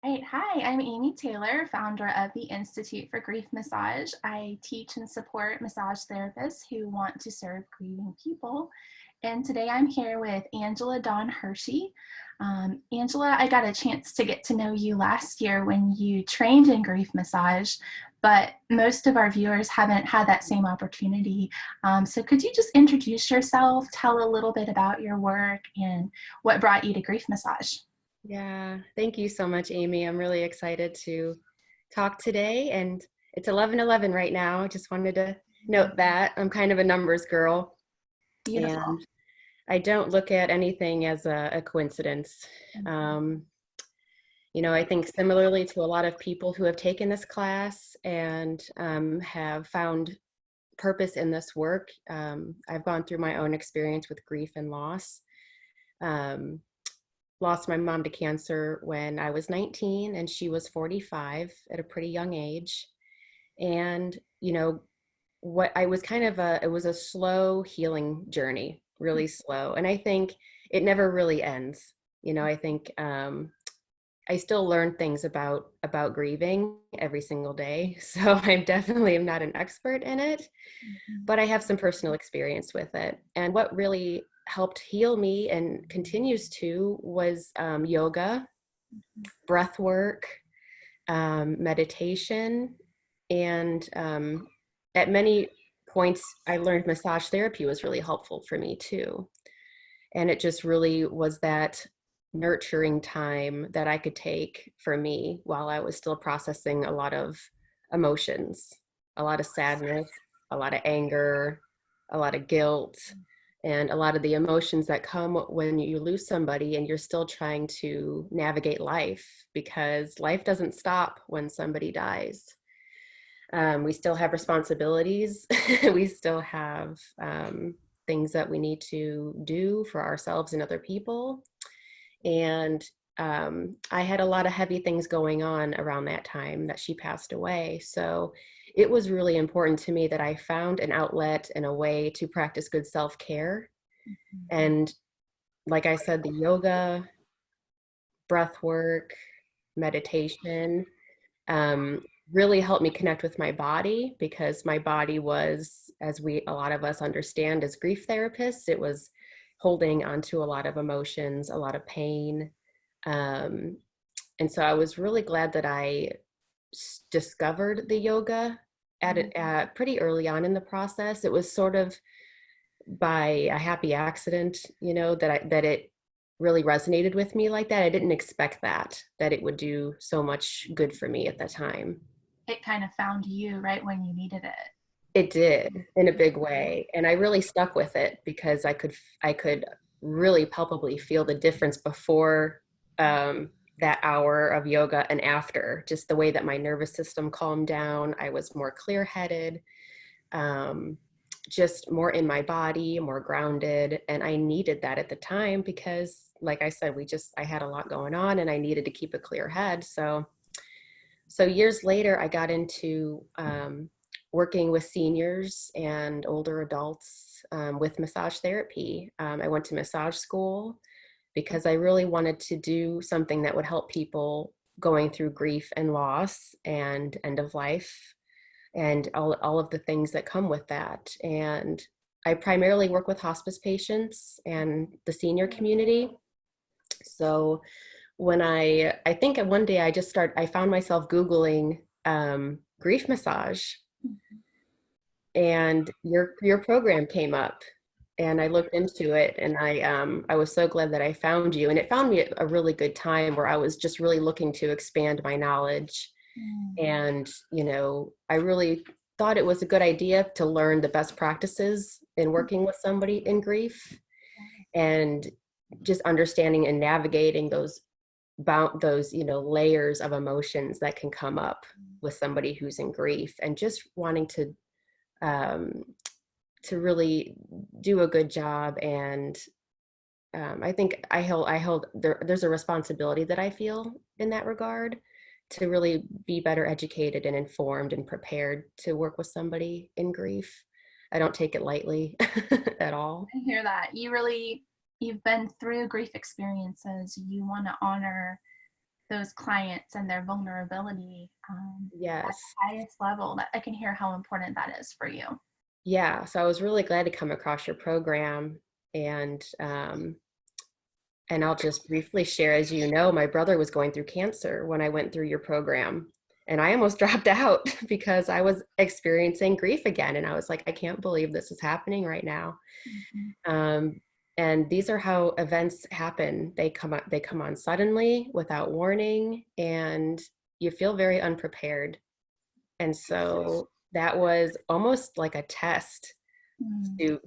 Right. Hi, I'm Amy Taylor, founder of the Institute for Grief Massage. I teach and support massage therapists who want to serve grieving people. And today I'm here with Angela Dawn Hershey. Angela, I got a chance to get to know you last year when you trained in grief massage, but most of our viewers haven't had that same opportunity. So could you just introduce yourself, tell a little bit about your work and what brought you to grief massage? Yeah, thank you so much, Amy. I'm really excited to talk today, and it's 11:11 right now. I just wanted to note that I'm kind of a numbers girl, Beautiful. and I don't look at anything as a coincidence. Um, I think similarly to a lot of people who have taken this class and have found purpose in this work, I've gone through my own experience with grief and loss. Um, Lost my mom to cancer when I was 19 and she was 45 at a pretty young age. And, what I was it was a slow healing journey, really slow. And I think it never really ends. I think I still learn things about grieving every single day. So I definitely am not an expert in it, but I have some personal experience with it. And what really helped heal me and continues to was yoga, breath work, meditation, and at many points, I learned massage therapy was really helpful for me too. And it just really was that nurturing time that I could take for me while I was still processing a lot of emotions, a lot of sadness, a lot of anger, a lot of guilt, and a lot of the emotions that come when you lose somebody and you're still trying to navigate life, because life doesn't stop when somebody dies. We still have responsibilities. We still have things that we need to do for ourselves and other people. And I had a lot of heavy things going on around that time that she passed away. So it was really important to me that I found an outlet and a way to practice good self-care. And like I said, the yoga, breath work, meditation, um, really helped me connect with my body, because my body was, as a lot of us understand as grief therapists, it was holding onto a lot of emotions, a lot of pain. Um, and so I was really glad that I discovered the yoga pretty early on in the process. It was sort of by a happy accident, that it really resonated with me like that. I didn't expect that it would do so much good for me at the time. It kind of found you right when you needed it. It did, in a big way, and I really stuck with it because I could really palpably feel the difference before that hour of yoga and after. Just the way that my nervous system calmed down, I was more clear-headed, um, just more in my body, more grounded, and I needed that at the time because, like I said, I had a lot going on and I needed to keep a clear head. So years later, I got into working with seniors and older adults with massage therapy. I went to massage school because I really wanted to do something that would help people going through grief and loss and end of life and all of the things that come with that. And I primarily work with hospice patients and the senior community. So when I think one day I found myself Googling grief massage, and your program came up, and I looked into it, and I was so glad that I found you, and it found me at a really good time where I was just really looking to expand my knowledge. And I really thought it was a good idea to learn the best practices in working with somebody in grief, and just understanding and navigating those layers of emotions that can come up with somebody who's in grief, and just wanting um, to really do a good job. And I think there's a responsibility that I feel in that regard, to really be better educated and informed and prepared to work with somebody in grief. I don't take it lightly at all. I hear that. You've been through grief experiences. You want to honor those clients and their vulnerability at Yes. the highest level. That I can hear how important that is for you. Yeah. So I was really glad to come across your program, and I'll just briefly share, as you know, my brother was going through cancer when I went through your program. And I almost dropped out because I was experiencing grief again. And I was like, I can't believe this is happening right now. Mm-hmm. Um, and these are how events happen. They come on suddenly without warning, and you feel very unprepared. And so that was almost like a test to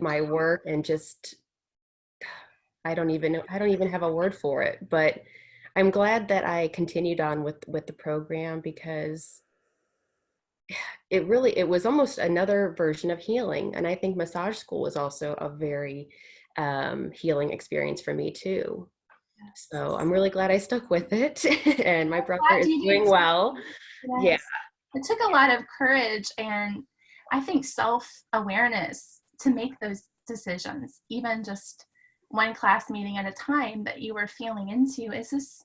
my work, and just I don't even have a word for it, but I'm glad that I continued on with the program, because it was almost another version of healing. And I think massage school was also a very healing experience for me too. Yes. So I'm really glad I stuck with it. And my brother Glad is you doing did well. too. Yeah, Yes. It took a lot of courage and I think self-awareness to make those decisions, even just one class meeting at a time that you were feeling into. Is this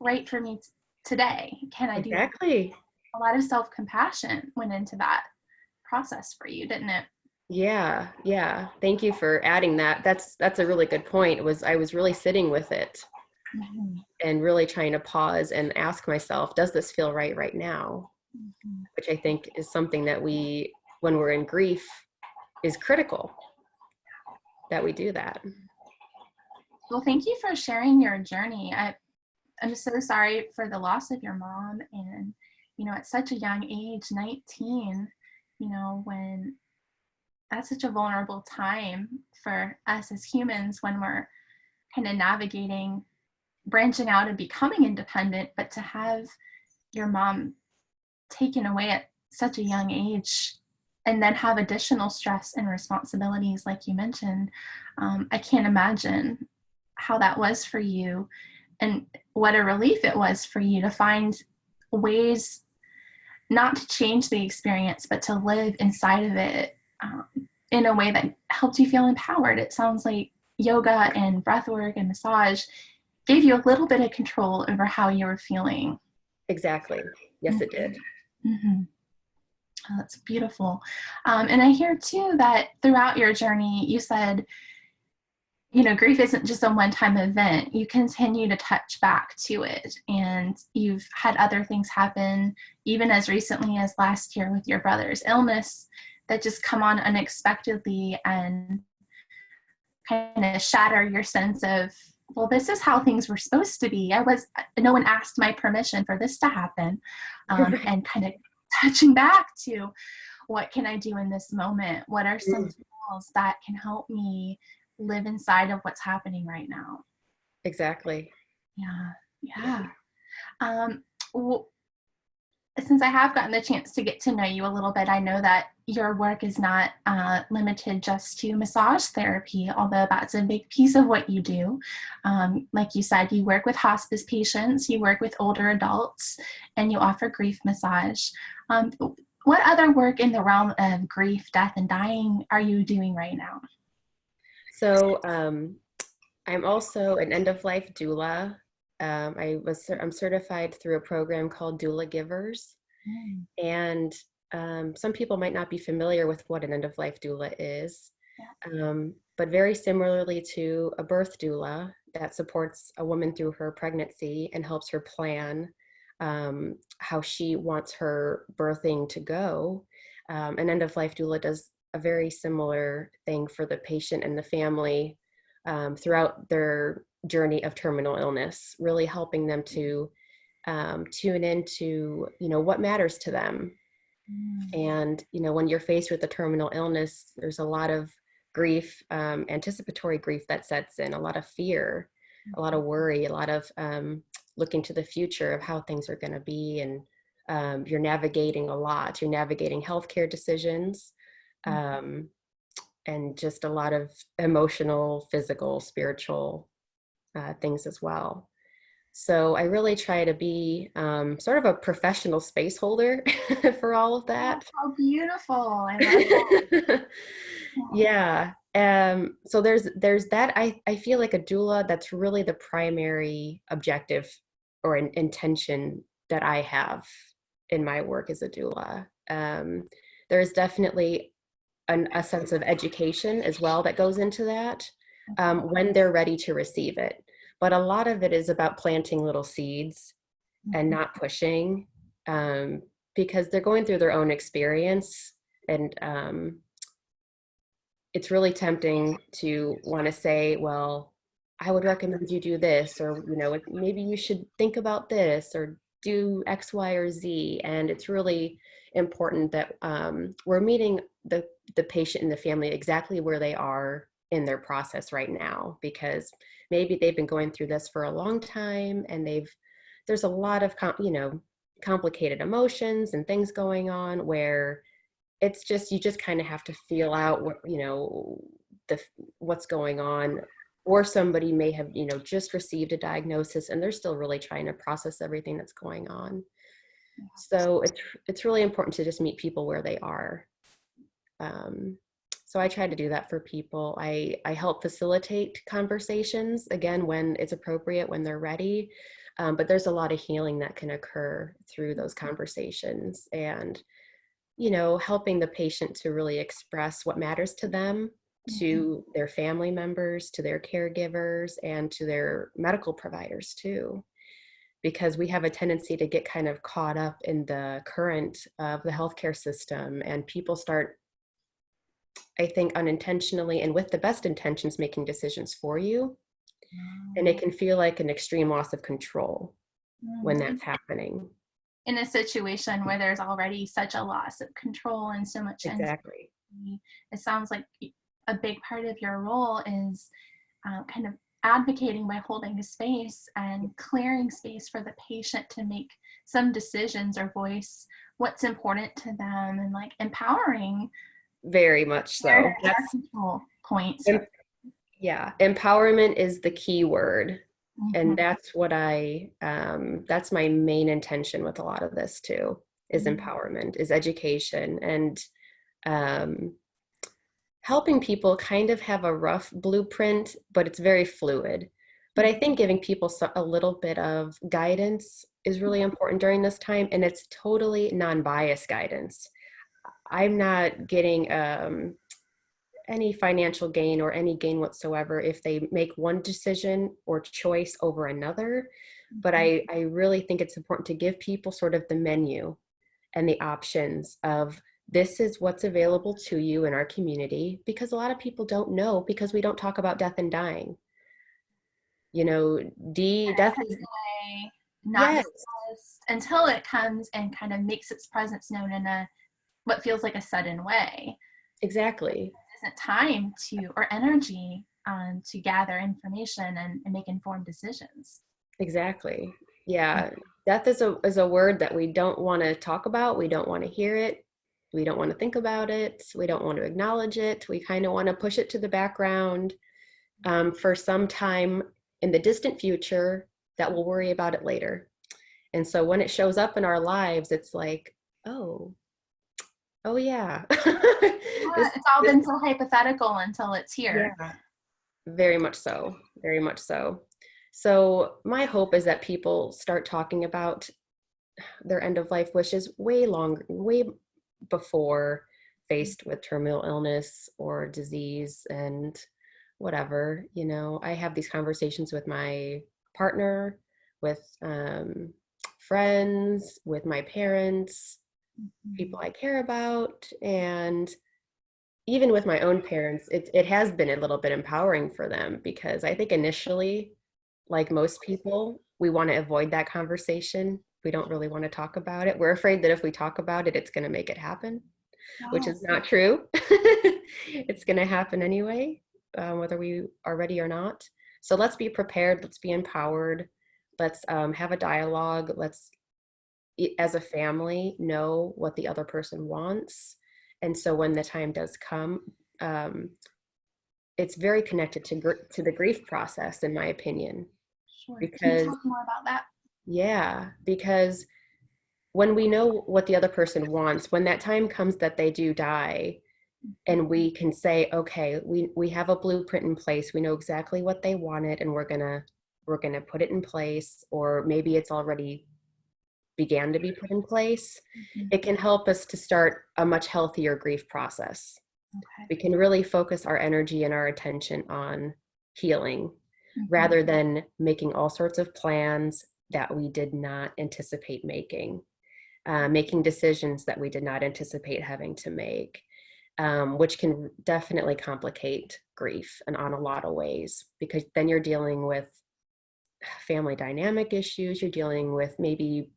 right for me today? Can I do exactly. a lot of self-compassion went into that process for you, didn't it? Yeah, yeah. Thank you for adding that. That's a really good point. I was really sitting with it Mm-hmm. and really trying to pause and ask myself, does this feel right now? Mm-hmm. Which I think is something that when we're in grief, is critical that we do that. Well, thank you for sharing your journey. I'm just so sorry for the loss of your mom. And, at such a young age, 19, when that's such a vulnerable time for us as humans when we're kind of navigating, branching out and becoming independent, but to have your mom taken away at such a young age and then have additional stress and responsibilities, like you mentioned, I can't imagine how that was for you and what a relief it was for you to find ways not to change the experience, but to live inside of it in a way that helped you feel empowered. It sounds like yoga and breath work and massage gave you a little bit of control over how you were feeling. Exactly. Yes, it did. Mm-hmm. Oh, that's beautiful. And I hear too that throughout your journey, you said, grief isn't just a one-time event. You continue to touch back to it. And you've had other things happen, even as recently as last year with your brother's illness, that just come on unexpectedly and kind of shatter your sense of, well, this is how things were supposed to be. No one asked my permission for this to happen. Right. And kind of touching back to, what can I do in this moment? What are some tools that can help me live inside of what's happening right now? Exactly. Yeah, Yeah. yeah. Um, well, since I have gotten the chance to get to know you a little bit, I know that your work is not limited just to massage therapy, although that's a big piece of what you do. Like you said, you work with hospice patients, you work with older adults, and you offer grief massage. Um, what other work in the realm of grief, death, and dying are you doing right now? So I'm also an end of life doula. I'm certified through a program called Doula Givers. Mm, And some people might not be familiar with what an end of life doula is, yeah. but very similarly to a birth doula that supports a woman through her pregnancy and helps her plan how she wants her birthing to go. An end of life doula does a very similar thing for the patient and the family throughout their journey of terminal illness, really helping them to tune into, what matters to them. Mm, And, when you're faced with a terminal illness, there's a lot of grief, anticipatory grief that sets in, a lot of fear, a lot of worry, a lot of looking to the future of how things are going to be. And you're navigating a lot. You're navigating healthcare decisions, mm. um, and just a lot of emotional, physical, spiritual things as well. So I really try to be sort of a professional space holder for all of Oh, that. how beautiful. I love that. Yeah. So there's that. I feel like a doula, that's really the primary objective or an intention that I have in my work as a doula. There's definitely a sense of education as well that goes into that, when they're ready to receive it. But a lot of it is about planting little seeds and not pushing, because they're going through their own experience. And it's really tempting to want to say, well, I would recommend you do this, or, maybe you should think about this, or do X, Y, or Z. And it's really important that we're meeting the patient and the family exactly where they are in their process right now, because maybe they've been going through this for a long time, and there's a lot of complicated emotions and things going on, where it's just, you just kind of have to feel out what, what's going on. Or somebody may have, just received a diagnosis and they're still really trying to process everything that's going on. So it's really important to just meet people where they are. So I try to do that for people. I help facilitate conversations, again, when it's appropriate, when they're ready. But there's a lot of healing that can occur through those conversations, and helping the patient to really express what matters to them, to their family members, to their caregivers, and to their medical providers too. Because we have a tendency to get kind of caught up in the current of the healthcare system, and people start, I think, unintentionally and with the best intentions, making decisions for you. And it can feel like an extreme loss of control when that's happening. In a situation where there's already such a loss of control and so much Exactly. anxiety, it sounds like a big part of your role is kind of advocating by holding a space and clearing space for the patient to make some decisions or voice what's important to them, and like empowering. Very much so. That's control points. Yeah, empowerment is the key word. And that's what that's my main intention with a lot of this too, is empowerment, is education, and helping people kind of have a rough blueprint, but it's very fluid. But I think giving people a little bit of guidance is really important during this time, and it's totally non-biased guidance. I'm not getting any financial gain or any gain whatsoever if they make one decision or choice over another. But I really think it's important to give people sort of the menu and the options of, this is what's available to you in our community, because a lot of people don't know, because we don't talk about death and dying. Death is not discussed until it comes and kind of makes its presence known in what feels like a sudden way. Exactly. There isn't time or energy to gather information and make informed decisions. Exactly. Yeah. Death is a word that we don't want to talk about. We don't want to hear it. We don't want to think about it. We don't want to acknowledge it. We kind of want to push it to the background for some time in the distant future, that we'll worry about it later. And so when it shows up in our lives, it's like, oh yeah. It's all been so hypothetical until it's here. Yeah, very much so. Very much so. So my hope is that people start talking about their end of life wishes way before faced with terminal illness or disease and whatever. I have these conversations with my partner, with friends, with my parents, people I care about, and even with my own parents. It has been a little bit empowering for them, because I think initially, like most people, we want to avoid that conversation. We don't really want to talk about it. We're afraid that if we talk about it, it's going to make it happen, which is not true. It's going to happen anyway, whether we are ready or not. So let's be prepared. Let's be empowered. Let's have a dialogue. Let's, as a family, know what the other person wants. And so when the time does come, it's very connected to the grief process, in my opinion. Sure. Because, can you talk more about that? Yeah, because when we know what the other person wants, when that time comes that they do die, and we can say, okay, we have a blueprint in place. We know exactly what they wanted, and we're gonna put it in place, or maybe it's already began to be put in place. Mhm. It can help us to start a much healthier grief process. Okay. We can really focus our energy and our attention on healing Mhm. rather than making all sorts of plans that we did not anticipate making decisions that we did not anticipate having to make, which can definitely complicate grief and on a lot of ways, because then you're dealing with family dynamic issues. You're dealing with maybe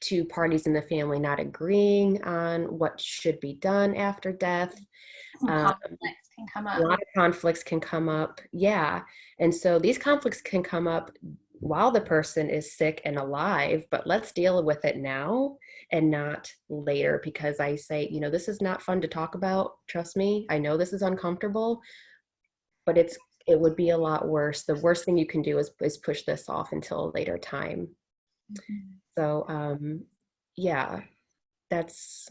two parties in the family not agreeing on what should be done after death. Some Um, conflicts can come a up. lot of conflicts can come up. Yeah. And so these conflicts can come up while the person is sick and alive, but let's deal with it now and not later, because I say, this is not fun to talk about. Trust me. I know this is uncomfortable, but it would be a lot worse. The worst thing you can do is push this off until a later time. Mhm. So, yeah, that's,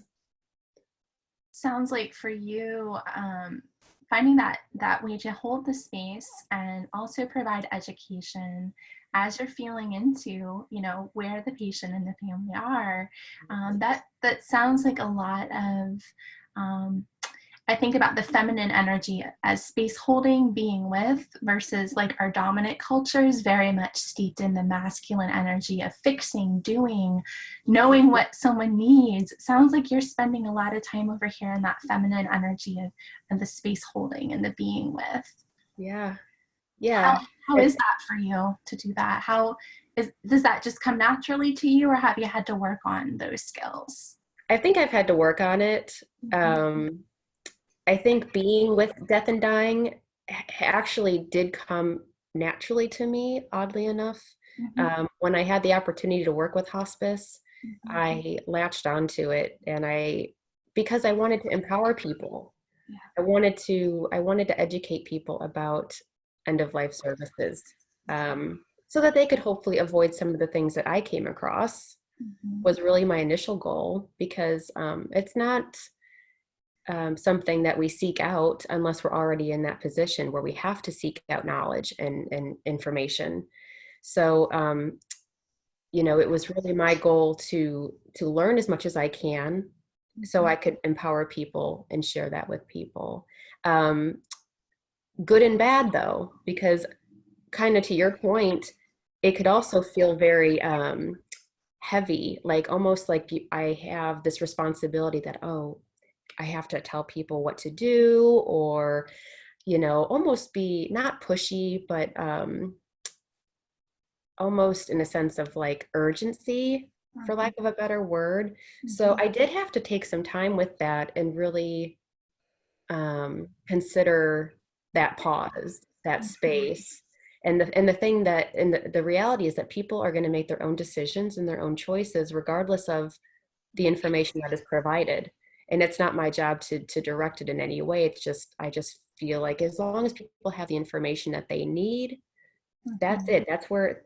Sounds like for you, finding that way to hold the space and also provide education as you're feeling into, where the patient and the family are. That sounds like a lot of um, I think about the feminine energy as space holding, being with, versus like our dominant culture is very much steeped in the masculine energy of fixing, doing, knowing what someone needs. It sounds like you're spending a lot of time over here in that feminine energy of the space holding and the being with. yeah, How yeah. how is that for you to do that? Does that just come naturally to you, or have you had to work on those skills? I think I've had to work on it. Mhm. I think being with death and dying actually did come naturally to me, oddly enough. Mhm. When I had the opportunity to work with hospice, Mhm. I latched onto it, and because I wanted to empower people. Yeah. I wanted to educate people about end of life services, so that they could hopefully avoid some of the things that I came across. Mhm. Was really my initial goal, because it's not something that we seek out unless we're already in that position where we have to seek out knowledge and information. So, it was really my goal to learn as much as I can, so Mhm. I could empower people and share that with people. Um, Good and bad, though, because kind of to your point, it could also feel very heavy, like almost like I have this responsibility that, oh, I have to tell people what to do, or, almost be not pushy, but almost in a sense of like urgency, for lack Mhm. of a better word. So Mhm. I did have to take some time with that and really consider that pause, that Mhm. space. And the thing that, and the reality is that people are going to make their own decisions and their own choices regardless of the information that is provided. And it's not my job to direct it in any way. It's just, I just feel like as long as people have the information that they need, that's Mhm. it.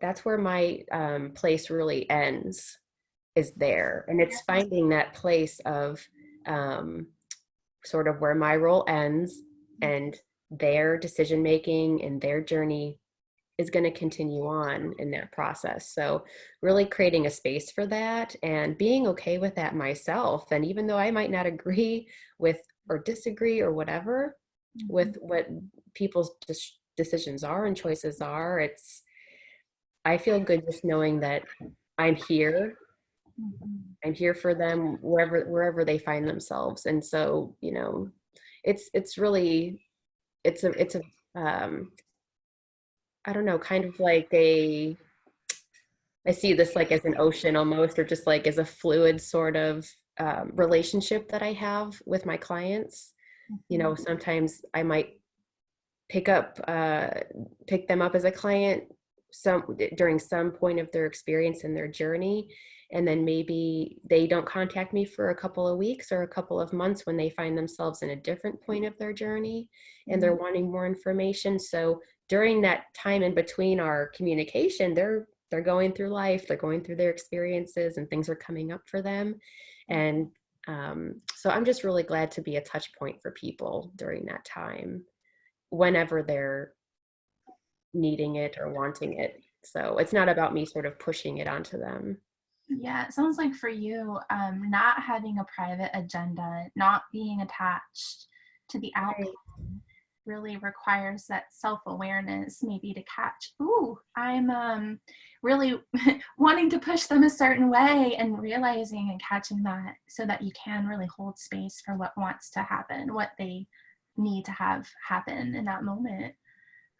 That's where my place really ends, is there. And it's finding that place of um, sort of where my role ends, and their decision making and their journey is going to continue on in that process. So really creating a space for that and being okay with that myself. And even though I might not agree with or disagree or whatever Mhm. with what people's decisions are and choices are, I feel good just knowing that I'm here. Mhm. I'm here for them wherever they find themselves. And so, it's really, it's a I don't know, kind of like I see this like as an ocean almost, or just like as a fluid sort of relationship that I have with my clients. Mhm. Sometimes I might pick up pick them up as a client during some point of their experience and their journey, and then maybe they don't contact me for a couple of weeks or a couple of months when they find themselves in a different point of their journey and Mhm. they're wanting more information. So during that time in between our communication, they're going through life, they're going through their experiences, and things are coming up for them. And So I'm just really glad to be a touch point for people during that time, whenever they're needing it or wanting it. So it's not about me sort of pushing it onto them. Yeah, it sounds like for you, not having a private agenda, not being attached to the outcome Right. really requires that self-awareness, maybe to catch, ooh, I'm really wanting to push them a certain way, and realizing and catching that so that you can really hold space for what wants to happen, what they need to have happen in that moment.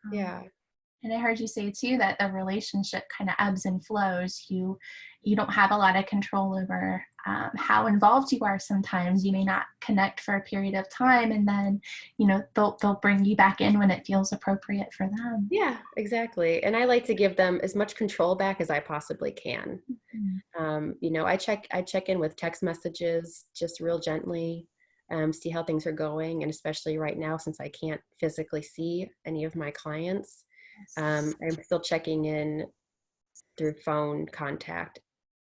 Um, Yeah. and I heard you say too that the relationship kind of ebbs and flows. You don't have a lot of control over how involved you are. Sometimes you may not connect for a period of time, and then they'll bring you back in when it feels appropriate for them. Yeah, exactly. And I like to give them as much control back as I possibly can. Mhm. I check in with text messages just real gently, see how things are going. And especially right now, since I can't physically see any of my clients, Yes. I'm still checking in through phone contact,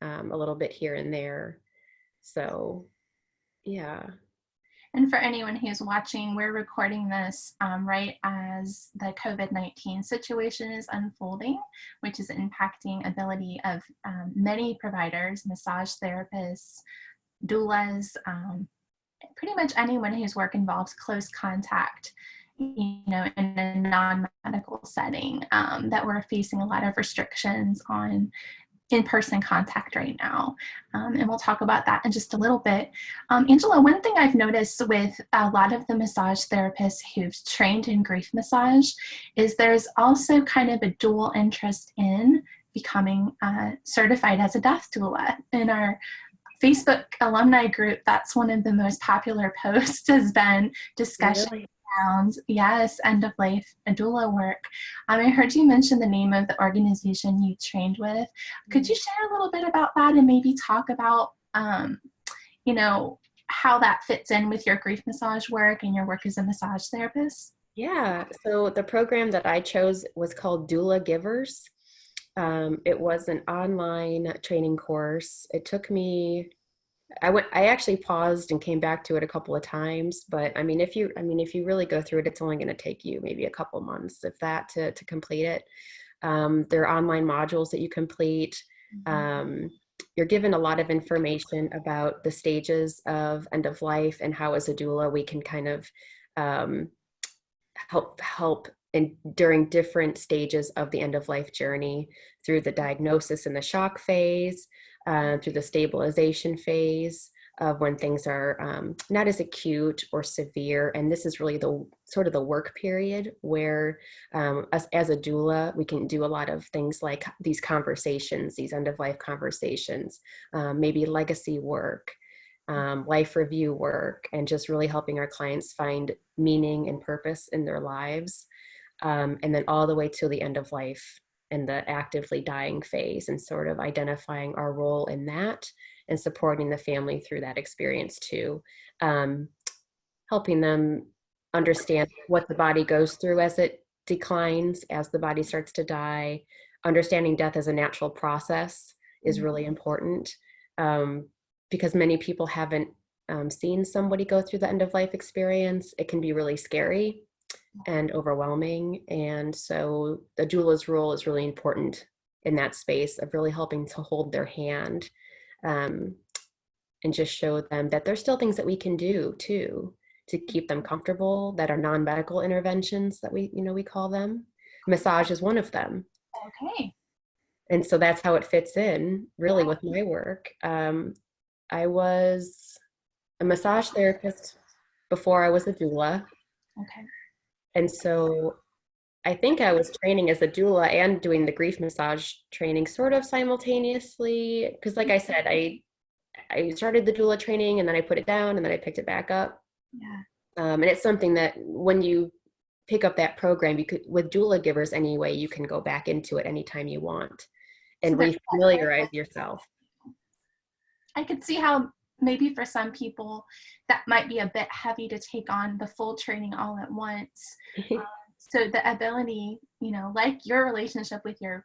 a little bit here and there. So, yeah. And for anyone who's watching, we're recording this right as the COVID-19 situation is unfolding, which is impacting ability of many providers, massage therapists, doulas, pretty much anyone whose work involves close contact, in a non-medical setting, that we're facing a lot of restrictions on in-person contact right now. And we'll talk about that in just a little bit. Angela, one thing I've noticed with a lot of the massage therapists who've trained in grief massage is there's also kind of a dual interest in becoming certified as a death doula. In our Facebook alumni group, that's one of the most popular posts has been discussion Really? around, yes, end of life doula work. I heard you mention the name of the organization you trained with. Could you share a little bit about that and maybe talk about, you know, how that fits in with your grief massage work and your work as a massage therapist? Yeah. So the program that I chose was called Doula Givers. It was an online training course. It took me, I actually paused and came back to it a couple of times, but if you really go through it, it's only going to take you maybe a couple months, if that, to complete it. There are online modules that you complete. Mhm. Um, you're given a lot of information about the stages of end of life and how, as a doula, we can kind of um, help in during different stages of the end of life journey, through the diagnosis and the shock phase, through the stabilization phase of when things are not as acute or severe. And this is really the sort of the work period where us as a doula, we can do a lot of things like these conversations, these end of life conversations, maybe legacy work, life review work, and just really helping our clients find meaning and purpose in their lives. And then all the way to the end of life and the actively dying phase, and sort of identifying our role in that and supporting the family through that experience too. Um, Helping them understand what the body goes through as it declines, as the body starts to die. Understanding death as a natural process is really important, um, because many people haven't seen somebody go through the end of life experience. It can be really scary and overwhelming. And so the doula's role is really important in that space of really helping to hold their hand, um, and just show them that there's still things that we can do too to keep them comfortable, that are non-medical interventions, that we call them. Massage is one of them. Okay. And so that's how it fits in really with my work. I was a massage therapist before I was a doula. Okay. And so I think I was training as a doula and doing the grief massage training sort of simultaneously. Because like I said, I started the doula training and then I put it down and then I picked it back up. Yeah. And it's something that when you pick up that program, you could, with doula givers anyway, you can go back into it anytime you want So and refamiliarize yourself. I could see how maybe for some people that might be a bit heavy to take on the full training all at once. Um, so the ability, like your relationship with your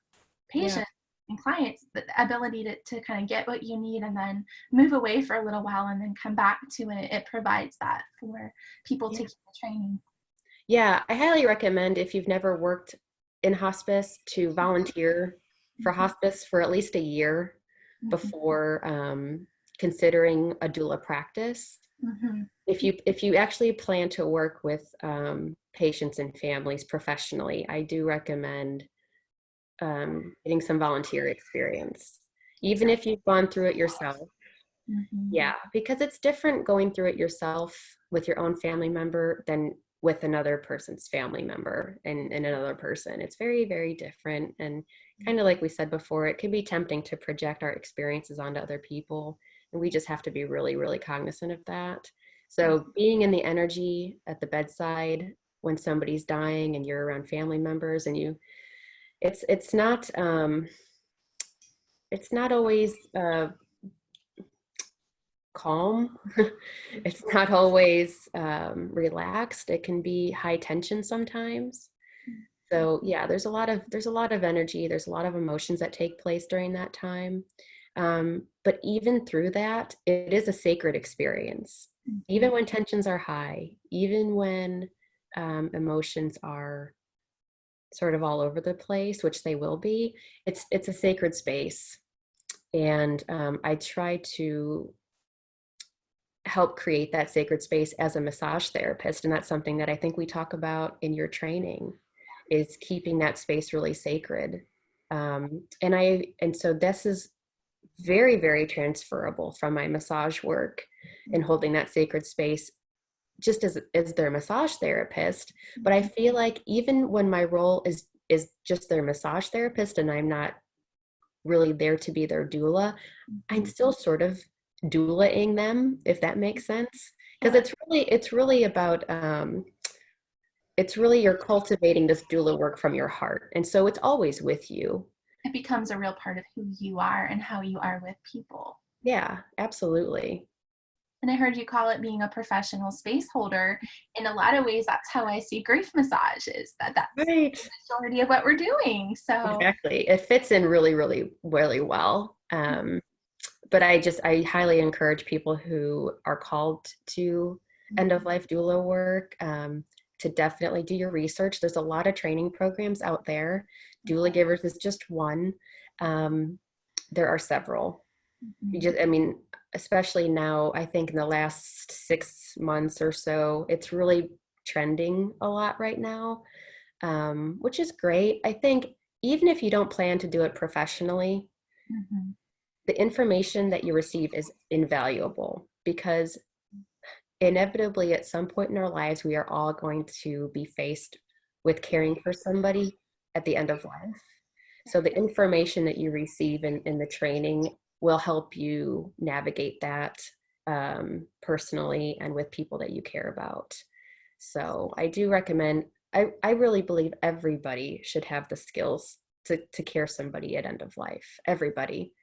Yeah. patient, and clients, the ability to kind of get what you need and then move away for a little while and then come back to it, it provides that for people Yeah. taking the training. Yeah, I highly recommend, if you've never worked in hospice, to volunteer for Mhm, hospice for at least a year mhm, before considering a doula practice. mhm. If you actually plan to work with patients and families professionally, I do recommend getting some volunteer experience, even if Exactly. you've gone through it yourself. Mhm. Yeah, because it's different going through it yourself with your own family member than with another person's family member and another person. It's very, very different. And kind of like we said before, it can be tempting to project our experiences onto other people. And we just have to be really, really cognizant of that. So being in the energy at the bedside when somebody's dying and you're around family members and it's not always calm. It's not always relaxed. It can be high tension sometimes. So yeah, there's a lot of energy. There's a lot of emotions that take place during that time. But even through that, it is a sacred experience. Even Mhm. when tensions are high, even when emotions are sort of all over the place, which they will be, it's a sacred space. And I try to help create that sacred space as a massage therapist, and that's something that I think we talk about in your training, is keeping that space really sacred. And so this is very, very transferable from my massage work and holding that sacred space just as their massage therapist. But I feel like even when my role is just their massage therapist and I'm not really there to be their doula, I'm Mhm. still sort of doulaing them, if that makes sense. Because Yeah, it's really about it's really, you're cultivating this doula work from your heart. And so it's always with you. it becomes a real part of who you are and how you are with people. Yeah, absolutely. And I heard you call it being a professional space holder. In a lot of ways, that's how I see grief massages, that's Right. the majority of what we're doing. So, Exactly. It fits in really, really, really well. But I highly encourage people who are called to end of life doula work to definitely do your research. There's a lot of training programs out there. Doula Givers is just one. Um, there are several. I mean, especially now, I think in the last 6 months or so, it's really trending a lot right now, which is great. I think even if you don't plan to do it professionally, mhm. the information that you receive is invaluable, because inevitably at some point in our lives we are all going to be faced with caring for somebody at the end of life. So the information that you receive in the training will help you navigate that personally and with people that you care about. So I do recommend, I really believe everybody should have the skills to care somebody at end of life. Everybody.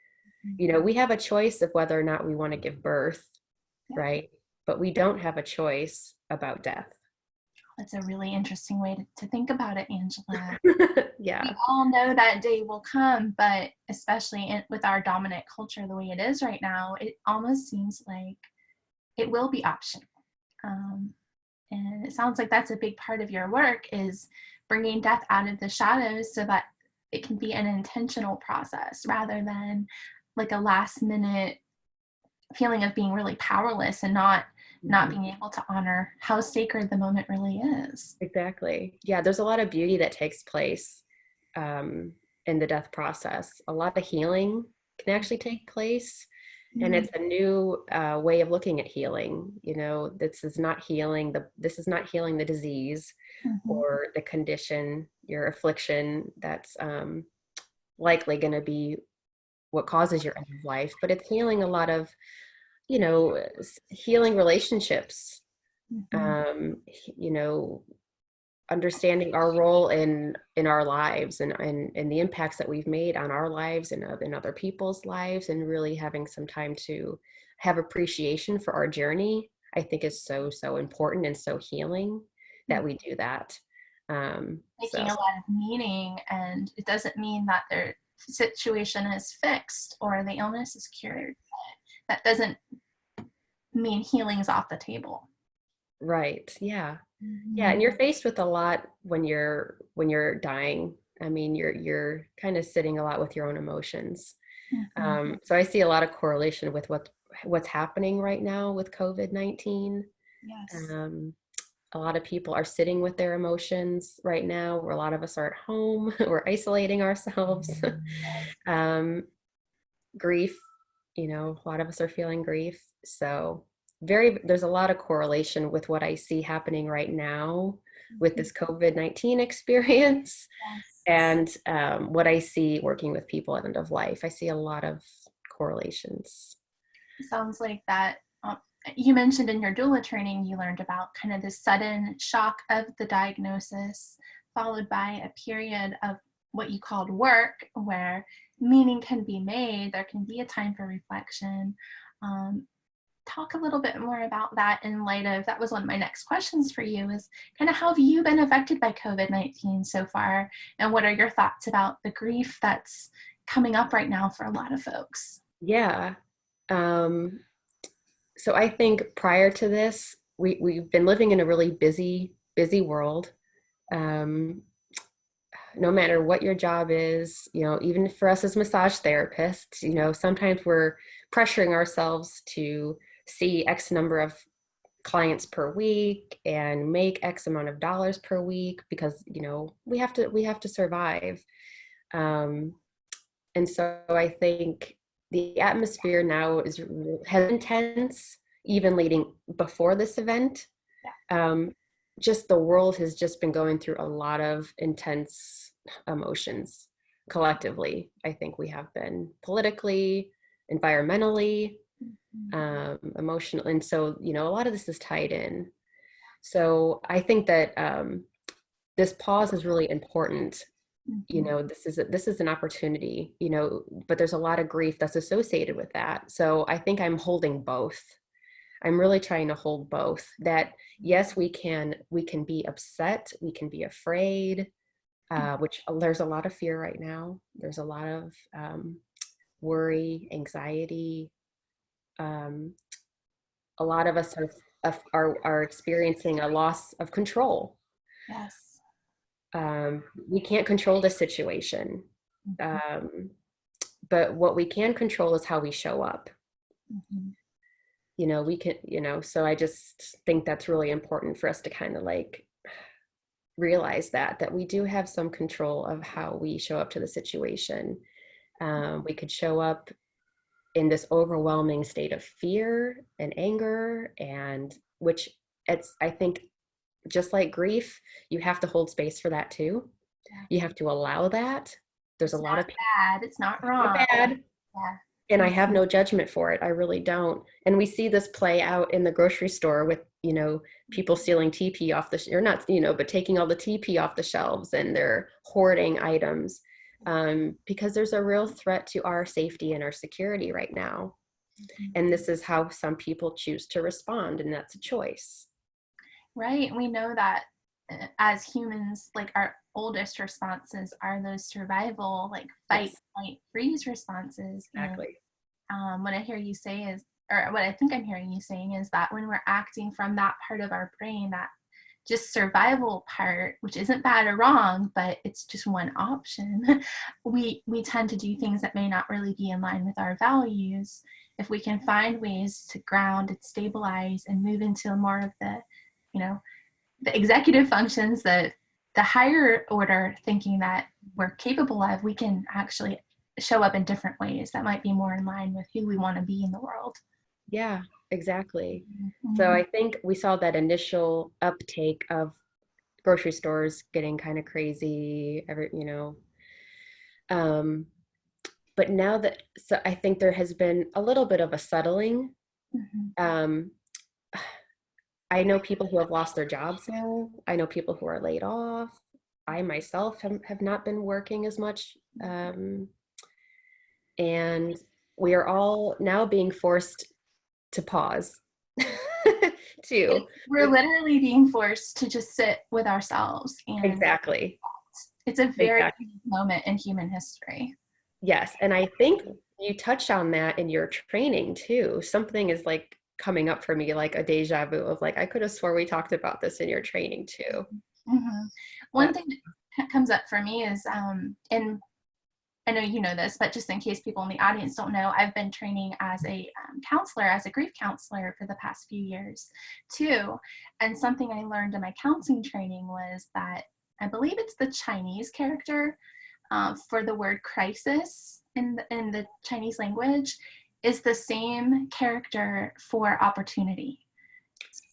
We have a choice of whether or not we want to give birth, Yeah, right? But we don't have a choice about death. that's a really interesting way to think about it, Angela. We Yeah, all know that day will come, but especially with our dominant culture the way it is right now, it almost seems like it will be optional. Um, and it sounds like that's a big part of your work is bringing death out of the shadows so that it can be an intentional process rather than like a last minute feeling of being really powerless and not mhm, being able to honor how sacred the moment really is. exactly. Yeah, there's a lot of beauty that takes place um, in the death process. A lot of healing can actually take place. And Mm-hmm. it's a new way of looking at healing. This is not healing the disease Mm-hmm. or the condition, your affliction that's likely going to be what causes your end of life, but it's healing a lot of, healing relationships, Mm-hmm. um, you know, understanding our role in our lives and the impacts that we've made on our lives and in other people's lives, and really having some time to have appreciation for our journey, I think is so, so important and so healing that we do that. So Making a lot of meaning, and it doesn't mean that situation is fixed or the illness is cured, that doesn't mean healing's off the table. Right. Yeah. Yeah. Mm-hmm. And you're faced with a lot when you're dying. I mean, you're kind of sitting a lot with your own emotions. Mm-hmm. So I see a lot of correlation with what's happening right now with COVID-19. Yes. A lot of people are sitting with their emotions right now, where a lot of us are at home. We're isolating ourselves. um, Grief, a lot of us are feeling grief. So there's a lot of correlation with what I see happening right now with this COVID-19 experience Yes. and what I see working with people at end of life. I see a lot of correlations. Sounds like that. You mentioned in your doula training, you learned about kind of the sudden shock of the diagnosis, followed by a period of what you called work, where meaning can be made. There can be a time for reflection. Talk a little bit more about that in light of, that was one of my next questions for you, is kind of how have you been affected by COVID-19 so far? And what are your thoughts about the grief that's coming up right now for a lot of folks? Yeah. So I think prior to this, we've been living in a really busy world. Um, no matter what your job is, even for us as massage therapists, sometimes we're pressuring ourselves to see X number of clients per week and make X amount of dollars per week because, we have to survive. And so I think the atmosphere now has been tense, even leading before this event. Just the world has just been going through a lot of intense emotions collectively. I think we have been politically, environmentally, emotional. And so, a lot of this is tied in. So I think that this pause is really important. This is an opportunity, but there's a lot of grief that's associated with that. So I think I'm holding both. I'm really trying to hold both, that yes, we can be upset, we can be afraid, which there's a lot of fear right now. There's a lot of worry, anxiety. A lot of us are experiencing a loss of control. Yes. We can't control the situation. But what we can control is how we show up. Mm-hmm. We can, so I just think that's really important for us to kind of like realize that we do have some control of how we show up to the situation. We could show up in this overwhelming state of fear and anger, and I think just like grief, you have to hold space for that too. Yeah. You have to allow that. There's a lot of people. Bad. It's not wrong. Bad. Yeah. And I have no judgment for it. I really don't. And we see this play out in the grocery store with, people stealing TP off or not, but taking all the TP off the shelves, and they're hoarding items because there's a real threat to our safety and our security right now. Mm-hmm. And this is how some people choose to respond, and that's a choice. Right. We know that as humans, like our oldest responses are those survival, like fight, flight, freeze responses. Exactly. And what I hear you say is, or what I think I'm hearing you saying is that when we're acting from that part of our brain, that just survival part, which isn't bad or wrong, but it's just one option, we tend to do things that may not really be in line with our values. If we can find ways to ground and stabilize and move into more of the, the executive functions, the higher order thinking that we're capable of, we can actually show up in different ways that might be more in line with who we want to be in the world. Yeah, exactly. Mm-hmm. So I think we saw that initial uptake of grocery stores getting kind of crazy, but now so I think there has been a little bit of a settling. Mm-hmm. I know people who have lost their jobs now. I know people who are laid off. I myself have not been working as much. And we are all now being forced to pause. We're literally being forced to just sit with ourselves. And exactly. it's a very unique moment in human history. Yes. And I think you touched on that in your training too. Something is like coming up for me, like a deja vu of like, I could have swore we talked about this in your training too. Mm-hmm. One That, thing that comes up for me is, and I know you know this, but just in case people in the audience don't know, I've been training as a counselor, as a grief counselor for the past few years too. And something I learned in my counseling training was that I believe it's the Chinese character for the word crisis in the Chinese language is the same character for opportunity.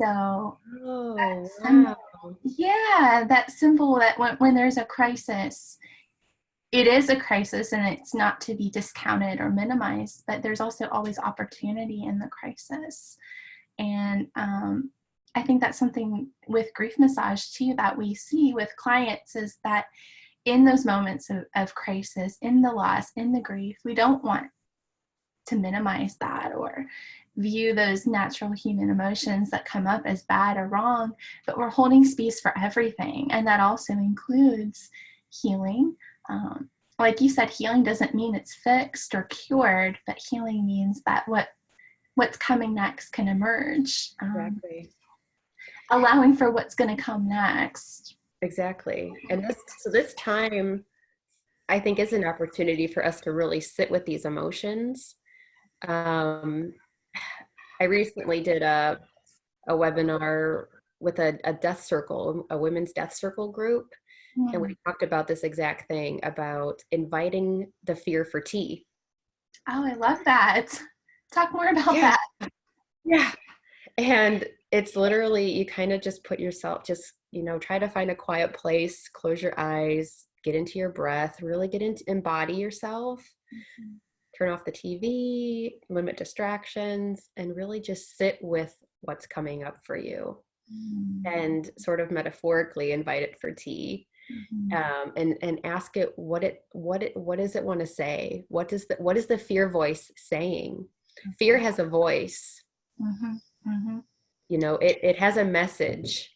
So oh, symbol, wow. yeah, that symbol that when there's a crisis, it is a crisis and it's not to be discounted or minimized, but there's also always opportunity in the crisis. And I think that's something with grief massage too that we see with clients is that in those moments of crisis, in the loss, in the grief, we don't want to minimize that or view those natural human emotions that come up as bad or wrong, but we're holding space for everything. And that also includes healing. Like you said, healing doesn't mean it's fixed or cured, but healing means that what's coming next can emerge, Exactly. allowing for what's going to come next. Exactly. And this time, I think is an opportunity for us to really sit with these emotions. Um, I recently did a webinar with a death circle, a women's death circle group. And we Hmm. talked about this exact thing about inviting the fear for tea. Oh, I love that. Talk more about Yeah. that. Yeah. And it's literally, you kind of just put yourself, just, try to find a quiet place, close your eyes, get into your breath, really get into, embody yourself, Mhm. turn off the TV, limit distractions, and really just sit with what's coming up for you. And sort of metaphorically invite it for tea, Mhm. and ask it what does it want to say? What is the fear voice saying? Fear has a voice. Mhm. Mhm. It has a message.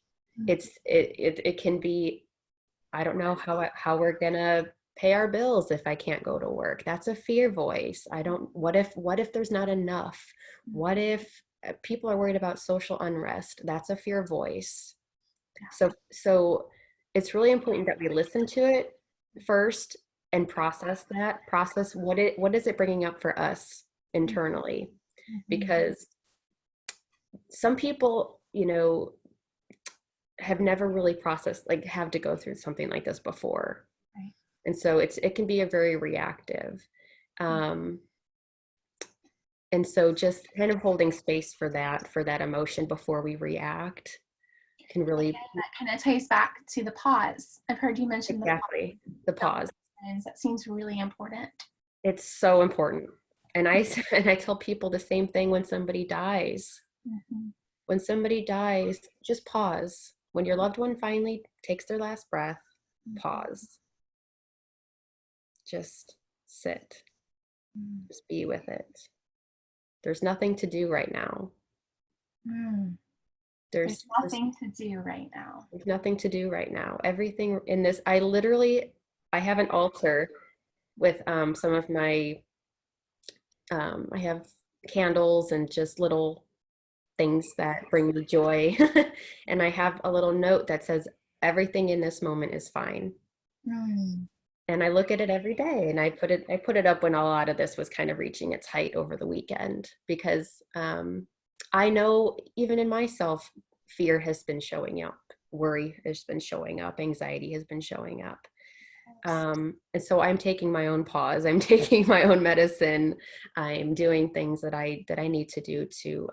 It can be, I don't know how we're gonna pay our bills if I can't go to work. That's a fear voice. I don't, what if there's not enough? What if people are worried about social unrest? That's a fear voice. So it's really important that we listen to it first and process what is it bringing up for us internally, Mhm. because some people, have never really processed, like have to go through something like this before. Right. And so it can be a very reactive. Um, and so just kind of holding space for that emotion before we react can really, That kind of ties back to the pause. I've heard you mention the pause exactly, the several pause. times. That seems really important. It's so important. And and I tell people the same thing when somebody dies. Mhm. When somebody dies, just pause. When your loved one finally takes their last breath, Mhm. pause. Just sit. Mm. Just be with it. There's nothing to do right now. Mm. There's There's nothing to do right now. there's nothing to do right now. Everything in this, I have an altar with some of my I have candles and just little things that bring me joy. And I have a little note that says, everything in this moment is fine. Mm. And I look at it every day, and I put it up when a lot of this was kind of reaching its height over the weekend, because I know even in myself, fear has been showing up, worry has been showing up, anxiety has been showing up. And so I'm taking my own pause. I'm taking my own medicine. I'm doing things that I need to do to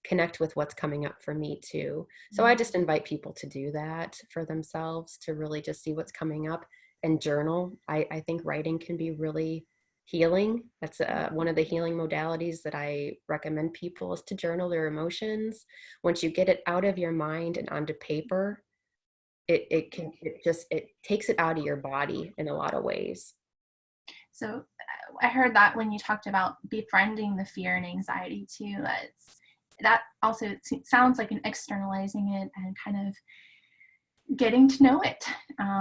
connect with what's coming up for me too. So I just invite people to do that for themselves, to really just see what's coming up and journal. I think writing can be really healing. That's one of the healing modalities that I recommend people, is to journal their emotions. Once you get it out of your mind and onto paper, it takes it out of your body in a lot of ways. So I heard that when you talked about befriending the fear and anxiety too, that also sounds like an externalizing it and kind of getting to know it.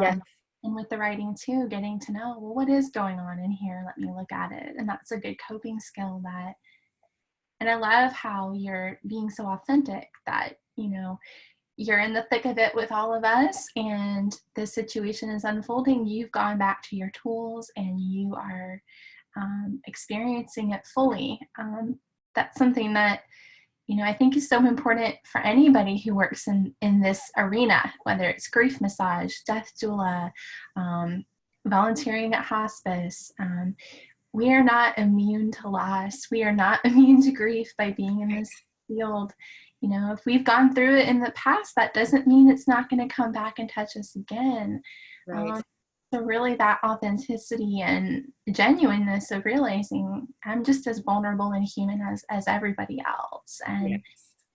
Yes. And with the writing too, getting to know, well, what is going on in here? Let me look at it. And that's a good coping skill that, and I love how you're being so authentic that, you're in the thick of it with all of us and this situation is unfolding. You've gone back to your tools and you are experiencing it fully. That's something that, I think is so important for anybody who works in this arena, whether it's grief massage, death doula, volunteering at hospice. We are not immune to loss. We are not immune to grief by being in this field. If we've gone through it in the past, that doesn't mean it's not going to come back and touch us again. Right. So really that authenticity and genuineness of realizing I'm just as vulnerable and human as everybody else. And Yes.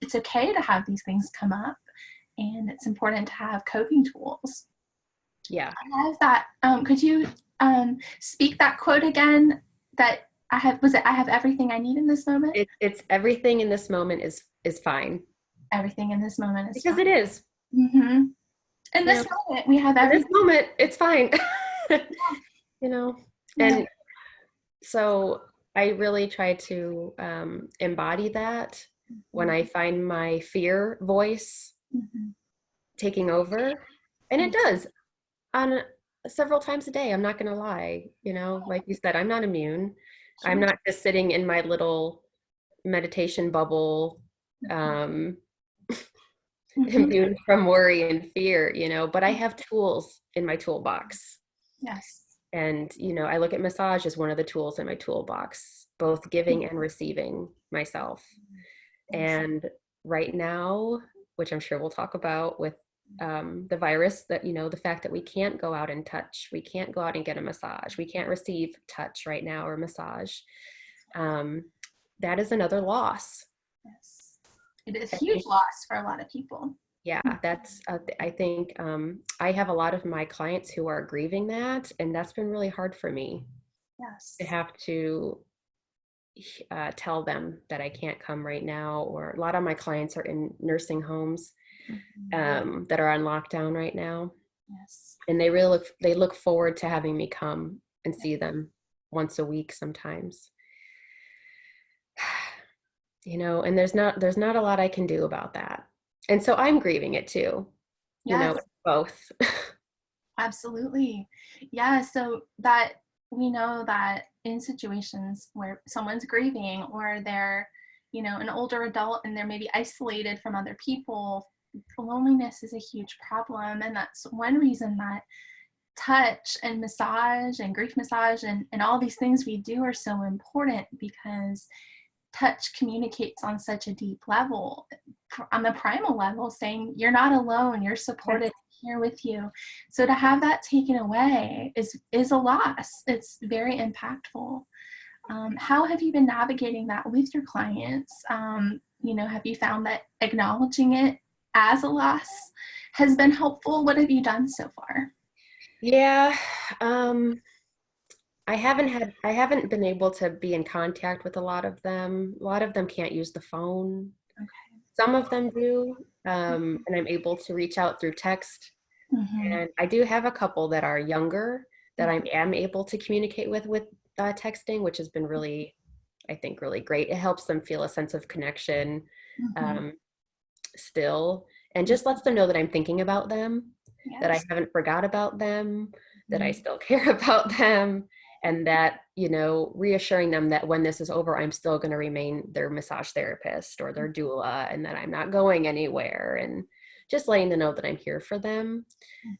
it's okay to have these things come up, and it's important to have coping tools. Yeah. I love that. Could you speak that quote again? That I have everything I need in this moment? It's everything in this moment is fine. Everything in this moment is Because fine. it is. Mm-hmm. In You this know, moment, we have in this everything. moment, it's fine. You know, Yeah. and so I really try to embody that when I find my fear voice Mm-hmm. taking over. And it does on several times a day. I'm not going to lie. Like you said, I'm not immune. I'm Sure. not just sitting in my little meditation bubble, Mm-hmm. immune from worry and fear, but I have tools in my toolbox. Yes. And, I look at massage as one of the tools in my toolbox, both giving and receiving myself. Yes. And right now, which I'm sure we'll talk about with the virus, that, the fact that we can't go out and touch, we can't go out and get a massage, we can't receive touch right now or massage. That is another loss. Yes. It is I huge think, loss for a lot of people. yeah, that's, I think I have a lot of my clients who are grieving that, and that's been really hard for me to Yes. have to tell them that I can't come right now. Or a lot of my clients are in nursing homes Mm-hmm. that are on lockdown right now, Yes. and they look forward to having me come and see them once a week sometimes. And there's not a lot I can do about that, and so I'm grieving it too. Yes. Both. Absolutely. Yeah. So that we know that in situations where someone's grieving or they're, an older adult and they're maybe isolated from other people, loneliness is a huge problem. And that's one reason that touch and massage and grief massage and all these things we do are so important, because touch communicates on such a deep level, on the primal level, saying you're not alone, you're supported, here with you. So to have that taken away is a loss. It's very impactful. How have you been navigating that with your clients? Have you found that acknowledging it as a loss has been helpful? What have you done so far? Yeah. I haven't been able to be in contact with a lot of them. A lot of them can't use the phone. Okay. Some of them do, and I'm able to reach out through text. Mm-hmm. And I do have a couple that are younger that I am able to communicate with texting, which has been really, I think, really great. It helps them feel a sense of connection Mm-hmm. um, still, and just lets them know that I'm thinking about them, that I Yes. haven't forgot about them, that I Mm-hmm. still care about them, and that, reassuring them that when this is over, I'm still going to remain their massage therapist or their doula, and that I'm not going anywhere, and just letting them know that I'm here for them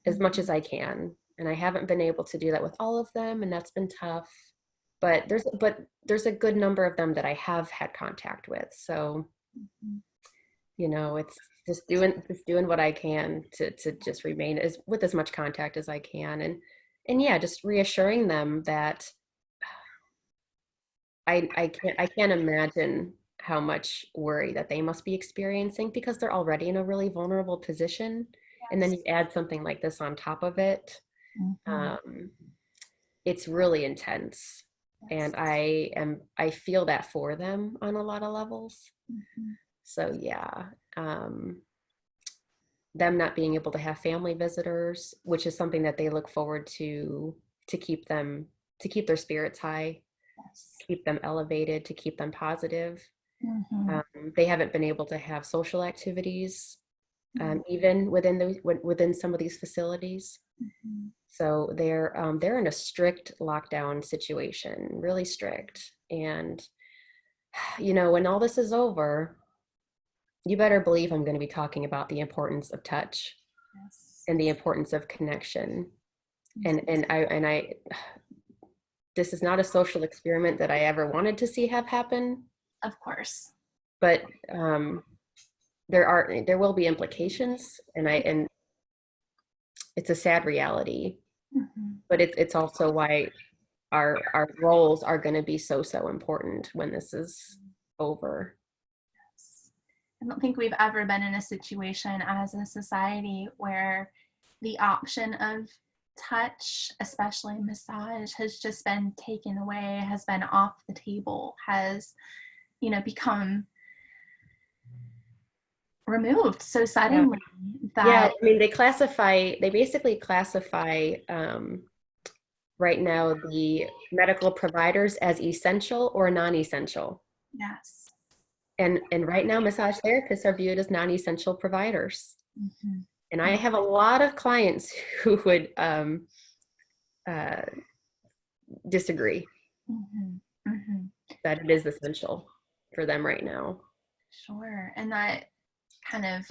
as much as I can. And I haven't been able to do that with all of them, and that's been tough. But there's a good number of them that I have had contact with. So, it's just doing what I can to just remain with as much contact as I can, and yeah, just reassuring them that I can't imagine how much worry that they must be experiencing, because they're already in a really vulnerable position, and then Yes. you add something like this on top of it. Mm-hmm. um, it's really intense, Yes. and I feel that for them on a lot of levels. Mm-hmm. So yeah. um, them not being able to have family visitors, which is something that they look forward to keep them, to keep their spirits high, Yes. keep them elevated, to keep them positive. Mm-hmm. They haven't been able to have social activities, Mm-hmm. even within some of these facilities. Mm-hmm. So they're in a strict lockdown situation, really strict. And when all this is over, you better believe I'm going to be talking about the importance of touch Yes. and the importance of connection. And Mhm. and I this is not a social experiment that I ever wanted to see have happen, Of course. but there will be implications, and it's a sad reality. Mm-hmm. But it's also why our roles are going to be so important when this is over. I don't think we've ever been in a situation as a society where the option of touch, especially massage, has just been taken away, has been off the table, has, become removed so Yeah. suddenly Yeah, that, I mean, they basically classify right now the medical providers as essential or non-essential. yes. And right now, massage therapists are viewed as non-essential providers. Mm-hmm. And I have a lot of clients who would uh, disagree Mm-hmm. Mm-hmm. that it is essential for them right now. Sure. And that kind of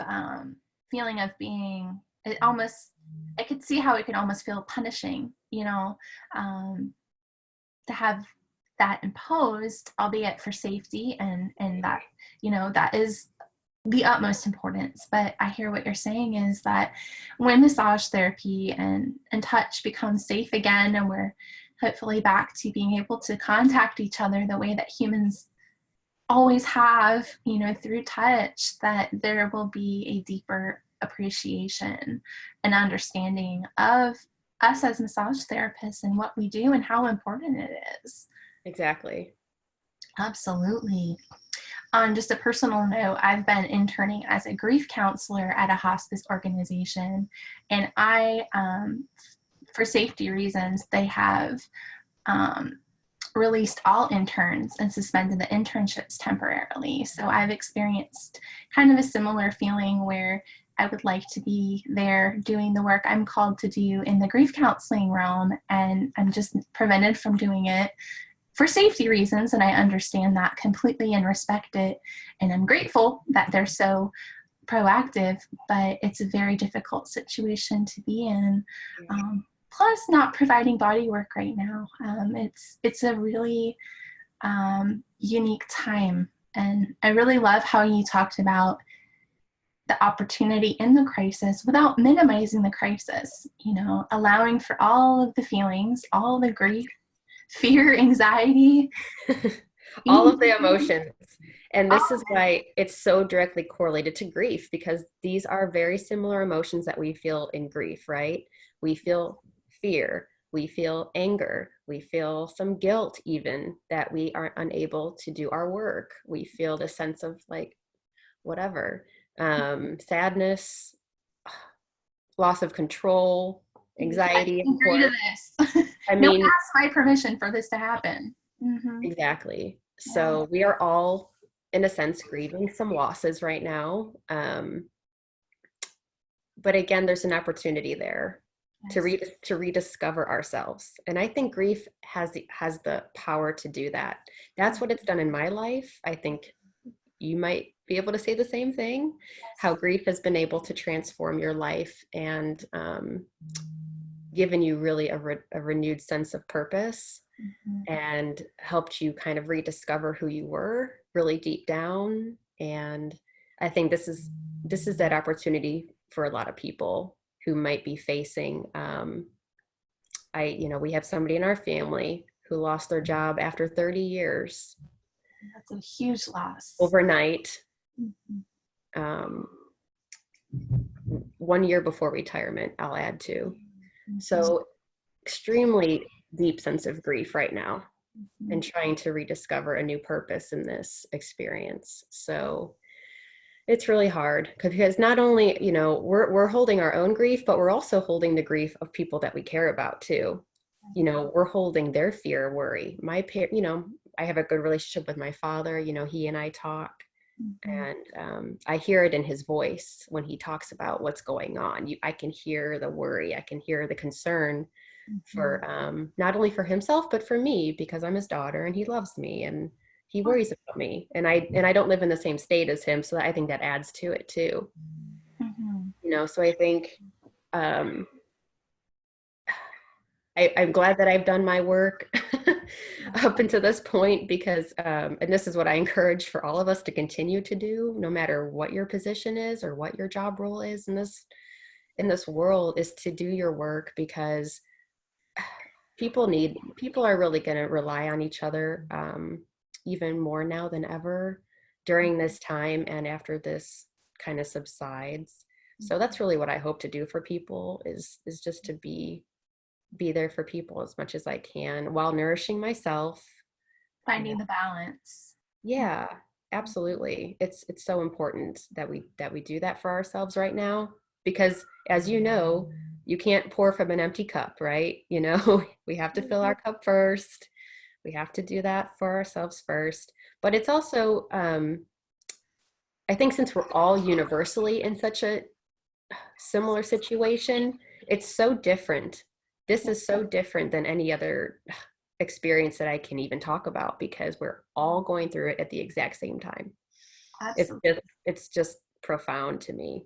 feeling of being, it almost, I could see how it could almost feel punishing, to have that imposed, albeit for safety, and that, that is the utmost importance. But I hear what you're saying is that when massage therapy and touch becomes safe again, and we're hopefully back to being able to contact each other the way that humans always have, through touch, that there will be a deeper appreciation and understanding of us as massage therapists and what we do and how important it is. Exactly. Absolutely. On just a personal note, I've been interning as a grief counselor at a hospice organization, and for safety reasons, they have um, released all interns and suspended the internships temporarily. So I've experienced kind of a similar feeling where I would like to be there doing the work I'm called to do in the grief counseling realm, and I'm just prevented from doing it for safety reasons. And I understand that completely and respect it. And I'm grateful that they're so proactive, but it's a very difficult situation to be in. Plus, not providing body work right now. It's a really unique time, and I really love how you talked about the opportunity in the crisis without minimizing the crisis. Allowing for all of the feelings, all the grief, fear, anxiety, All being of the emotions. And all this is why it's so directly correlated to grief, because these are very similar emotions that we feel in grief, right? We feel fear, we feel anger, we feel some guilt, even that we are unable to do our work. We feel the sense of like whatever, sadness, loss of control, I anxiety, of can agree to course. this. I No one mean, asked my permission for this to happen. Mm-hmm. exactly. Yeah. So we are all, in a sense, grieving some losses right now. But again, there's an opportunity there to Yes. to rediscover ourselves, and I think grief has the power to do that. That's what it's done in my life. I think you might be able to say the same thing. How grief has been able to transform your life and given you really a renewed sense of purpose, Mm-hmm. and helped you kind of rediscover who you were really deep down. And I think this is that opportunity for a lot of people who might be facing we have somebody in our family who lost their job after 30 years That's a huge loss. overnight, Mm-hmm. um, 1 year before retirement, I'll add to. Mm-hmm. So extremely deep sense of grief right now, Mm-hmm. and trying to rediscover a new purpose in this experience. So It's really hard because not only, we're holding our own grief, but we're also holding the grief of people that we care about too. We're holding their fear, worry. I have a good relationship with my father. He and I talk, Mhm. and I hear it in his voice when he talks about what's going on. I can hear the worry. I can hear the concern for Mhm. not only for himself but for me, because I'm his daughter and he loves me and he worries about me, and I don't live in the same state as him, so I think that adds to it too. Mhm. So I think um, I'm glad that I've done my work up until this point, because and this is what I encourage for all of us to continue to do, no matter what your position is or what your job role is in this world, is to do your work, because people are really going to rely on each other, even more now than ever during this time and after this kind of subsides. So that's really what I hope to do for people, is just to be there for people as much as I can while nourishing myself. you know Finding the balance. yeah, absolutely. It's so important that we do that for ourselves right now, because as you can't pour from an empty cup, right? We have to fill our cup first. We have to do that for ourselves first. But it's also, I think, since we're all universally in such a similar situation, it's so different. This is so different than any other experience that I can even talk about, because we're all going through it at the exact same time. It's Absolutely. just it's just profound to me.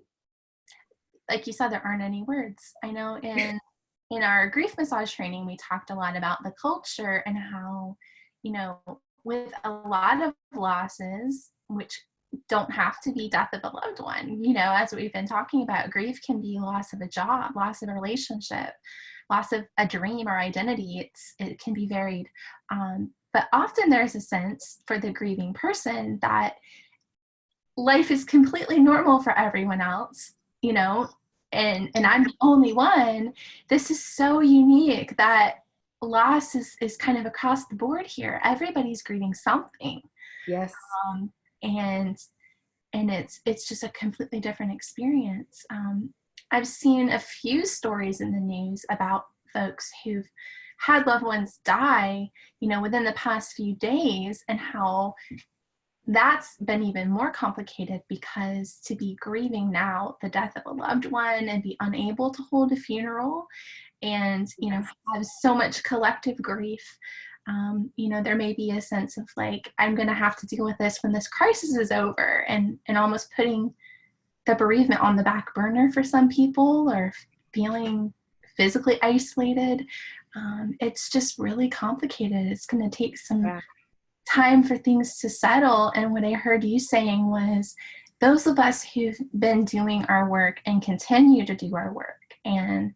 Like you said, there aren't any words. I know in our grief massage training, we talked a lot about the culture and how, you know, with a lot of losses, which don't have to be death of a loved one, as we've been talking about, grief can be loss of a job, loss of a relationship, loss of a dream or identity. It can be varied. But often there's a sense for the grieving person that life is completely normal for everyone else, you know, and I'm the only one. This is so unique that loss is kind of across the board here. Everybody's grieving something. Yes. Um, and it's just a completely different experience. I've seen a few stories in the news about folks who've had loved ones die, within the past few days, and how that's been even more complicated, because to be grieving now the death of a loved one and be unable to hold a funeral and Yes. have so much collective grief, there may be a sense of like, I'm going to have to deal with this when this crisis is over, and almost putting the bereavement on the back burner for some people, or feeling physically isolated. It's just really complicated. It's going to take some Yeah. time for things to settle. And what I heard you saying was, those of us who've been doing our work and continue to do our work, and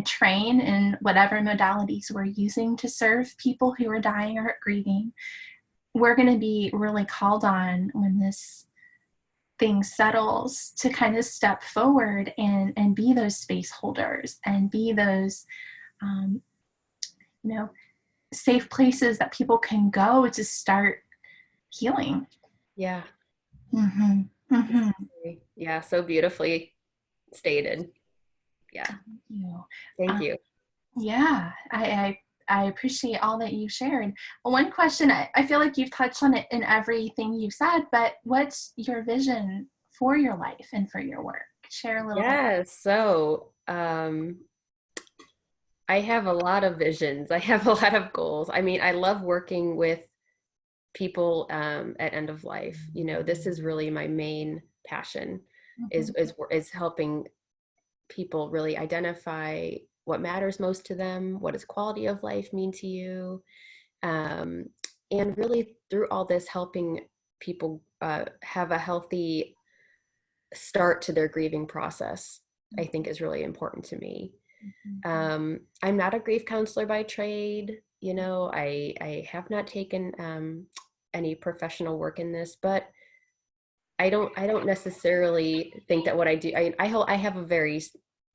train in whatever modalities we're using to serve people who are dying or grieving, we're going to be really called on when this thing settles to kind of step forward and be those space holders and be those um, you know safe places that people can go to start healing. Yeah. Mhm. Mhm. Exactly. Yeah, so beautifully stated. Yeah. You know, Thank um, you. yeah, I appreciate all that you've shared. One question, I feel like you've touched on it in everything you've said, but what's your vision for your life and for your work? Share a little bit. Yes. So, I have a lot of visions. I have a lot of goals. I mean, I love working with people at end of life. This is really my main passion, is Mhm. is is helping people really identify what matters most to them. What does quality of life mean to you? Um, and really, through all this, helping people have a healthy start to their grieving process, I think, is really important to me. Mhm. I'm not a grief counselor by trade. I have not taken any professional work in this, but I don't necessarily think that what I do. I have a very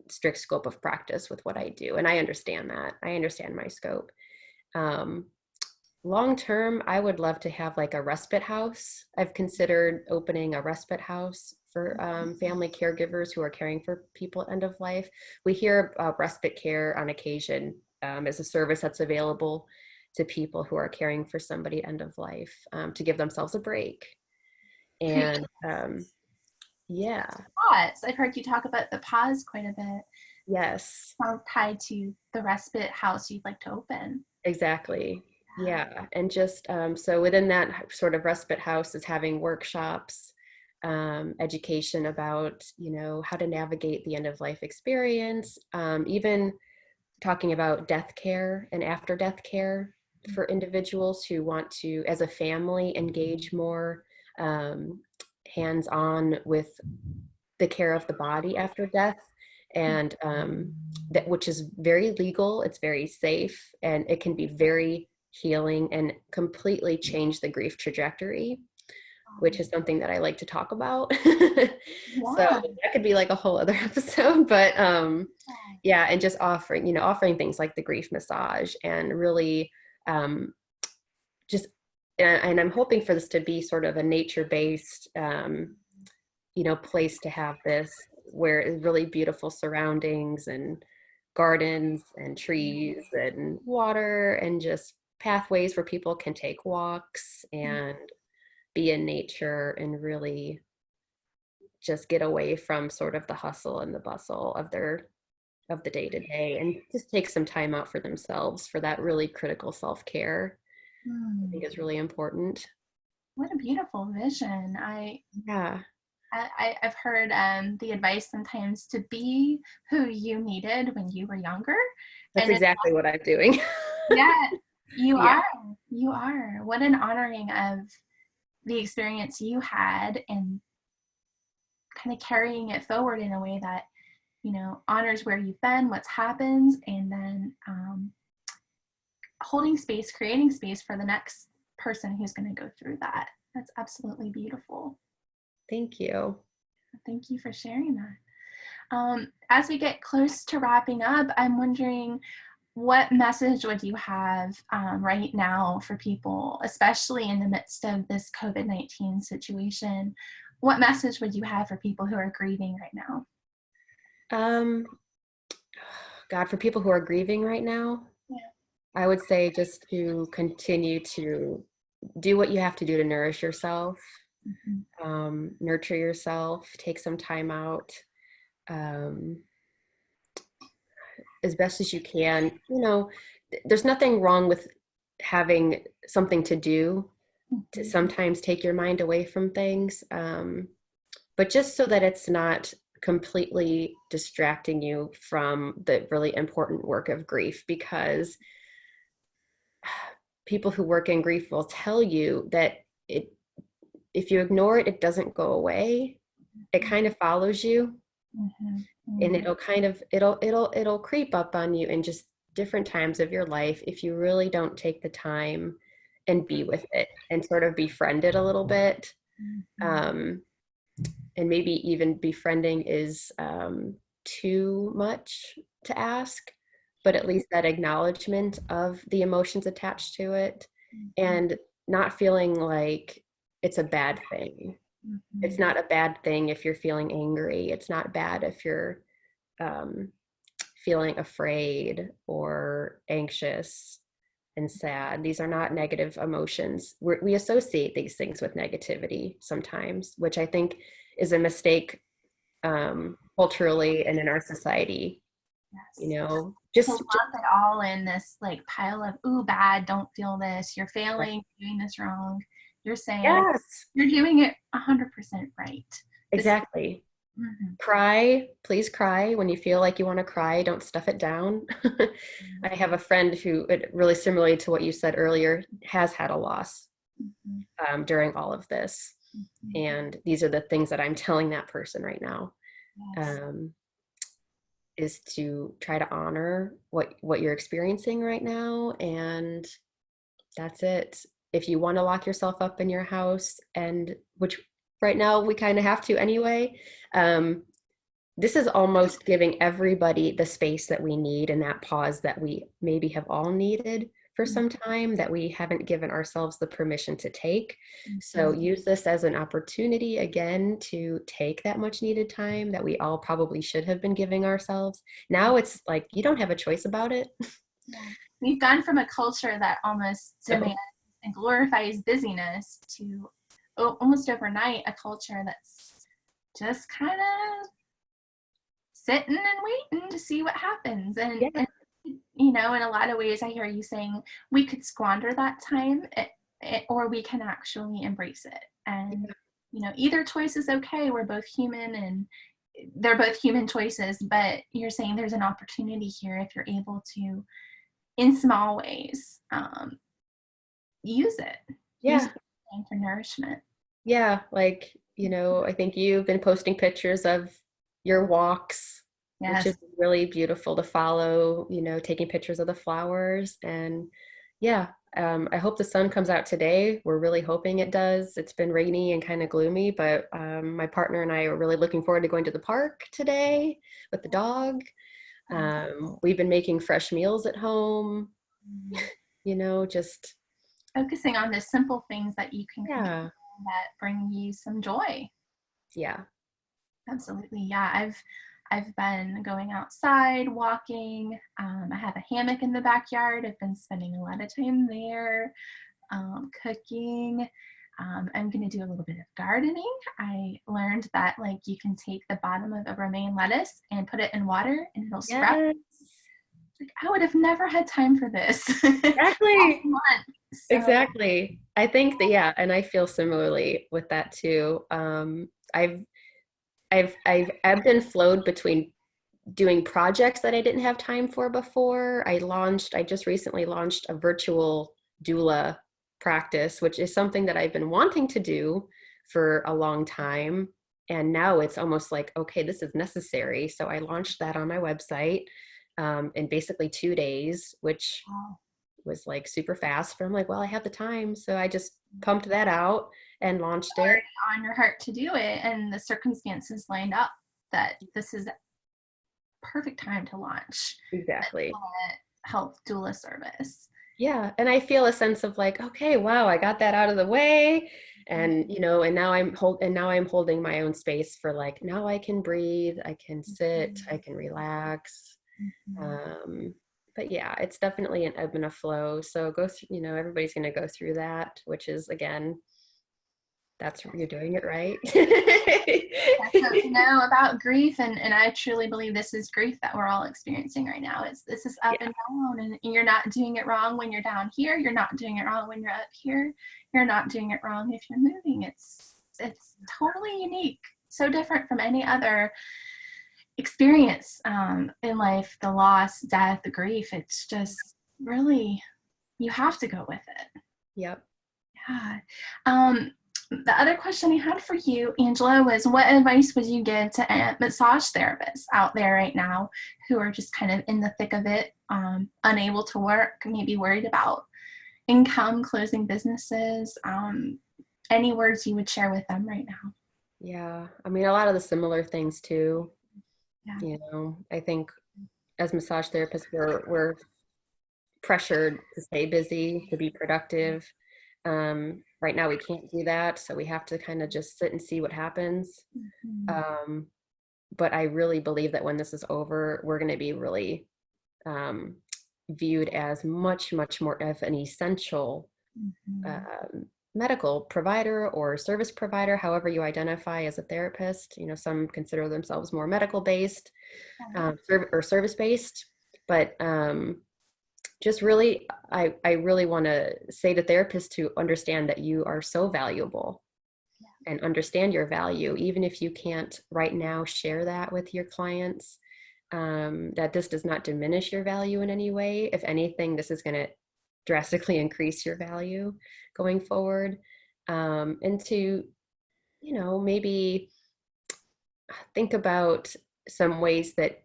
strict scope of practice with what I do, and I understand that. I understand my scope. Um, Long term, I would love to have like a respite house. I've considered opening a respite house for family caregivers who are caring for people at end of life. We hear respite care on occasion as a service that's available to people who are caring for somebody at end of life, to give themselves a break. And yeah. Pause. I've heard you talk about the pause quite a bit. Yes. How tied to the respite house you'd like to open. Exactly. Yeah. And just so within that sort of respite house is having workshops, education about, how to navigate the end of life experience, even talking about death care and after death care for individuals who want to, as a family, engage more hands-on with the care of the body after death, and that, which is very legal, it's very safe, and it can be very healing and completely change the grief trajectory, which is something that I like to talk about. So that could be like a whole other episode, but yeah, and just offering things like the grief massage, and really just, and I'm hoping for this to be sort of a nature-based place to have this, where it's really beautiful surroundings and gardens and trees and water and just pathways where people can take walks and be in nature and really just get away from sort of the hustle and the bustle of the day to day, and just take some time out for themselves for that really critical self-care. I think is really important. What a beautiful vision. I've heard the advice sometimes to be who you needed when you were younger. That's exactly what I'm doing. Yeah, you are. You are. What an honoring of the experience you had, and kind of carrying it forward in a way that, honors where you've been, what's happened, and then holding space, creating space for the next person who's going to go through that. That's absolutely beautiful. Thank you. Thank you for sharing that. As we get close to wrapping up, I'm wondering, what message would you have right now for people, especially in the midst of this COVID-19 situation? What message would you have for people who are grieving right now? God, for people who are grieving right now, I would say just to continue to do what you have to do to nourish yourself, nurture yourself, take some time out, as best as you can. There's nothing wrong with having something to do to sometimes take your mind away from things, but just so that it's not completely distracting you from the really important work of grief, because people who work in grief will tell you that if you ignore it, it doesn't go away. It kind of follows you, and it'll creep up on you in just different times of your life if you really don't take the time and be with it and sort of befriend it a little bit. And maybe even befriending is too much to ask, but at least that acknowledgement of the emotions attached to it, and not feeling like it's a bad thing. It's not a bad thing if you're feeling angry. It's not bad if you're feeling afraid or anxious and sad. These are not negative emotions. We associate these things with negativity sometimes, which I think is a mistake culturally and in our society. Just to lump it all in this like pile of, ooh, bad, don't feel this, you're failing, you're doing this wrong. You're saying you're doing it 100% right. Exactly. Cry, please cry when you feel like you want to cry. Don't stuff it down. I have a friend who, really similarly to what you said earlier, has had a loss during all of this. And these are the things that I'm telling that person right now, is to try to honor what you're experiencing right now. And that's it. If you want to lock yourself up in your house, and which right now we kind of have to anyway, this is almost giving everybody the space that we need, and that pause that we maybe have all needed for some time that we haven't given ourselves the permission to take. So Mhm. use this as an opportunity again to take that much needed time that we all probably should have been giving ourselves. Now it's like you don't have a choice about it. Yeah. We've gone from a culture that almost So, demands and glorifies busyness to almost overnight a culture that's just kind of sitting and waiting to see what happens. yeah, You know, in a lot of ways, I hear you saying we could squander that time, or we can actually embrace it. And, yeah, you know, either choice is okay. We're both human and they're both human choices, but you're saying there's an opportunity here if you're able to, in small ways, use it. Use yeah. it for nourishment. Yeah, like, I think you've been posting pictures of your walks, which is Yes. really beautiful to follow, taking pictures of the flowers. And yeah, I hope the sun comes out today. We're really hoping it does. It's been rainy and kind of gloomy, but my partner and I are really looking forward to going to the park today with the dog. We've been making fresh meals at home, just, Focusing on the simple things that you can control yeah, that bring you some joy. yeah, Absolutely. Yeah. I've been going outside, walking. I have a hammock in the backyard. I've been spending a lot of time there, cooking. I'm going to do a little bit of gardening. I learned that like you can take the bottom of a romaine lettuce and put it in water and it'll sprout. yes, Like I would have never had time for this last exactly. month. So Exactly. I think that, yeah, and I feel similarly with that too. I've ebbed and flowed between doing projects that I didn't have time for before. I just recently launched a virtual doula practice, which is something that I've been wanting to do for a long time. And now it's almost like, okay, this is necessary. So I launched that on my website in basically 2 days, which wow. was like super fast, but I'm like, well, I have the time. So I just pumped that out and launched it. On your heart to do it and the circumstances lined up that this is perfect time to launch Exactly. a health doula service. Yeah. And I feel a sense of like, okay, wow, I got that out of the way. And, and now I'm holding my own space for like, now I can breathe, I can sit, I can relax. Mhm. Um, but yeah, it's definitely an ebb and a flow. So go through, everybody's going to go through that, which is again, you're doing it right. So to know about grief, and I truly believe this is grief that we're all experiencing right now. This is up Yeah. and down, and you're not doing it wrong when you're down here. You're not doing it wrong when you're up here. You're not doing it wrong if you're moving. It's totally unique, so different from any other experience in life. The loss, death, the grief. It's just really you have to go with it. Yep. Yeah. Um, the other question I had for you, Angela, was what advice would you give to massage therapists out there right now who are just kind of in the thick of it, unable to work, maybe worried about income, closing businesses? Any words you would share with them right now? Yeah. I mean, a lot of the similar things too. Yeah. I think as massage therapists, we're pressured to stay busy, to be productive. Right now, we can't do that, so we have to kind of just sit and see what happens. Mhm. Um, but I really believe that when this is over, we're going to be really um, viewed as much, much more of an essential Mhm. medical provider or service provider, however you identify as a therapist. Some consider themselves more medical based Right. or service based, but just really, I really want to say to therapists to understand that you are so valuable and understand your value, even if you can't right now share that with your clients, that this does not diminish your value in any way. If anything, this is going to drastically increase your value going forward. And to, maybe think about some ways that,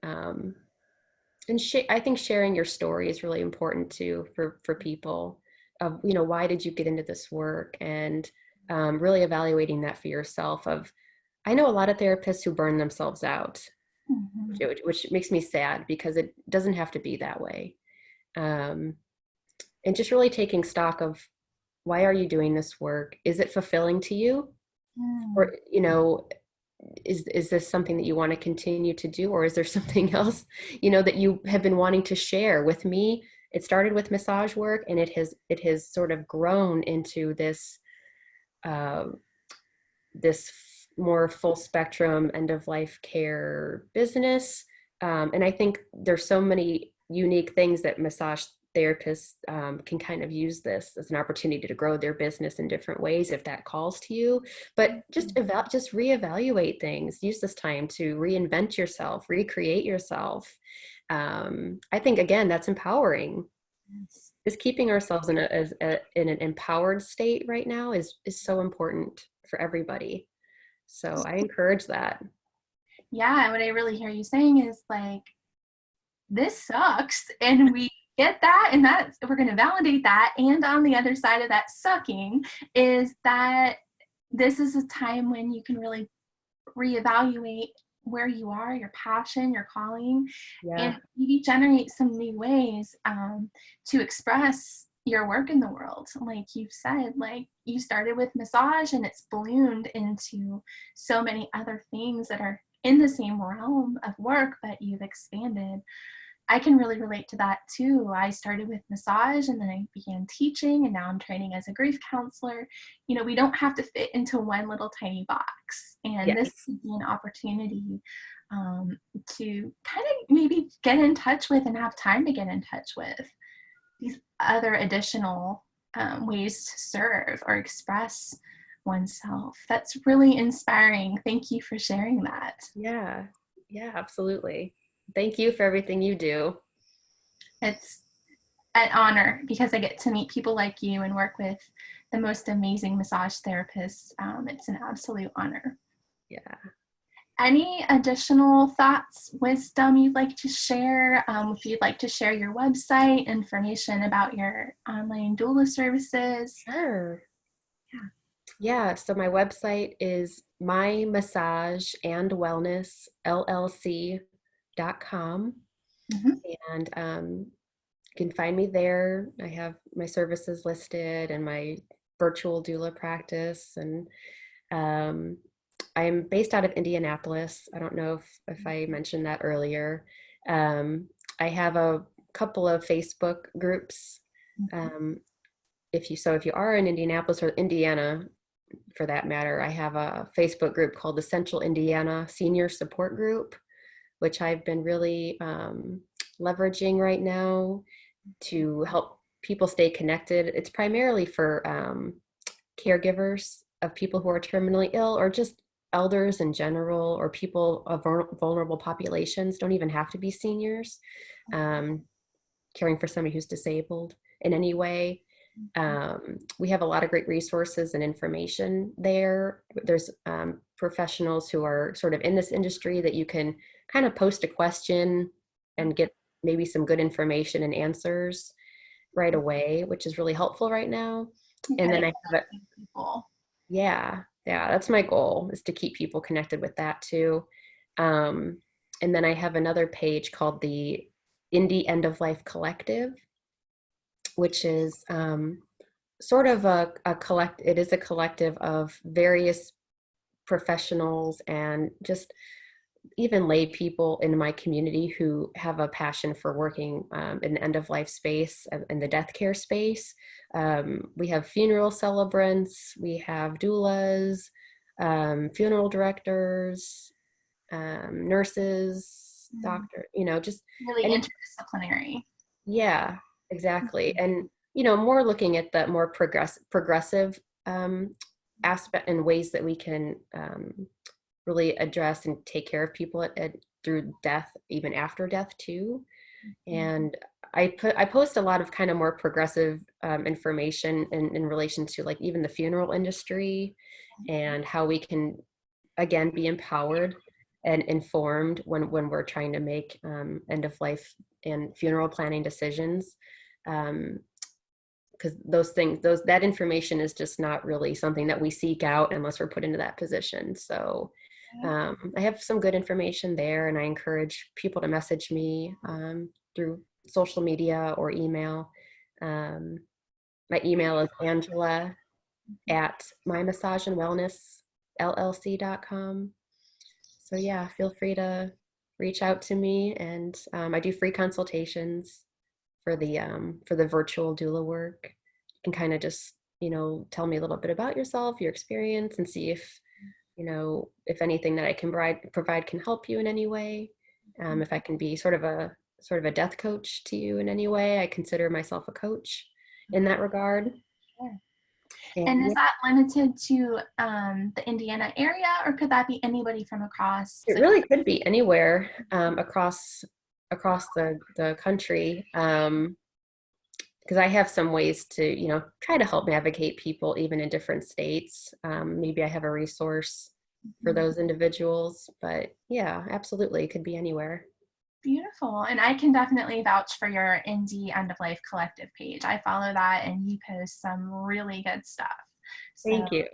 I think sharing your story is really important too for people of, why did you get into this work? And really evaluating that for yourself of, I know a lot of therapists who burn themselves out, Mhm. which makes me sad because it doesn't have to be that way. Um, and just really taking stock of, why are you doing this work? Is it fulfilling to you? Mm. Or, is this something that you want to continue to do, or is there something else, that you have been wanting to share with me? It started with massage work, and it has sort of grown into uh, this more full spectrum end of life care business. And I think there's so many unique things that massage therapists can kind of use this as an opportunity to grow their business in different ways if that calls to you. But just reevaluate things. Use this time to reinvent yourself, recreate yourself. I think, again, that's empowering. Yes. Just keeping ourselves in in an empowered state right now is so important for everybody. So I encourage that. Yeah, what I really hear you saying is like, this sucks, and we get that, and that's, we're going to validate that. And on the other side of that sucking is that this is a time when you can really reevaluate where you are, your passion, your calling, Yeah. and maybe generate some new ways to express your work in the world. Like you've said, like you started with massage and it's ballooned into so many other things that are in the same realm of work, but you've expanded. I can really relate to that too. I started with massage and then I began teaching, and now I'm training as a grief counselor. We don't have to fit into one little tiny box. And this Yes. could be an opportunity to kind of maybe get in touch with and have time to get in touch with these other additional ways to serve or express oneself. That's really inspiring. Thank you for sharing that. Yeah. Yeah, absolutely. Thank you for everything you do. It's an honor because I get to meet people like you and work with the most amazing massage therapists. It's an absolute honor. Yeah. Any additional thoughts, wisdom you'd like to share? If you'd like to share your website, information about your online doula services. Sure. Yeah. Yeah. So my website is mymassageandwellnessllc.com. Mm-hmm. And you can find me there. I have my services listed and my virtual doula practice. And um, I'm based out of Indianapolis. I don't know if I mentioned that earlier. Um, I have a couple of Facebook groups. Um, if you are in Indianapolis or Indiana, for that matter, I have a Facebook group called the Central Indiana Senior Support Group, which I've been really leveraging right now to help people stay connected. It's primarily for caregivers of people who are terminally ill, or just elders in general, or people of vulnerable populations. Don't even have to be seniors. Um, Caring for somebody who's disabled in any way. We have a lot of great resources and information there. There's professionals who are sort of in this industry that you can kind of post a question and get maybe some good information and answers right away, which is really helpful right now. And then I have it. People. Yeah, that's my goal, is to keep people connected with that too. Um, and then I have another page called the Indie End of Life Collective, which is sort of it is a collective of various professionals and just even lay people in my community who have a passion for working in the end of life space and the death care space. We have funeral celebrants, we have doulas, funeral directors, nurses, doctor, just Really any. interdisciplinary. Yeah, exactly. And, more looking at the more progressive aspect and ways that we can really address and take care of people through death, even after death too. And I post a lot of kind of more progressive information in relation to, like, even the funeral industry, and how we can, again, be empowered and informed when we're trying to make end of life and funeral planning decisions. Because that information is just not really something that we seek out unless we're put into that position. So I have some good information there, and I encourage people to message me through social media or email My email is Angela at mymassageandwellnessllc.com. So yeah, feel free to reach out to me, and I do free consultations for the virtual doula work. You can kind of just, tell me a little bit about yourself, your experience, and see if, if anything that I can provide can help you in any way. If I can be sort of a death coach to you in any way, I consider myself a coach in that regard. Sure. And And is yeah, that limited to the Indiana area, or could that be anybody from across it the really country? could be anywhere across the country. Because I have some ways to, try to help navigate people even in different states. Maybe I have a resource for those individuals, but yeah, absolutely, it could be anywhere. Beautiful. And I can definitely vouch for your Indie End of Life Collective page. I follow that and you post some really good stuff. So Thank you.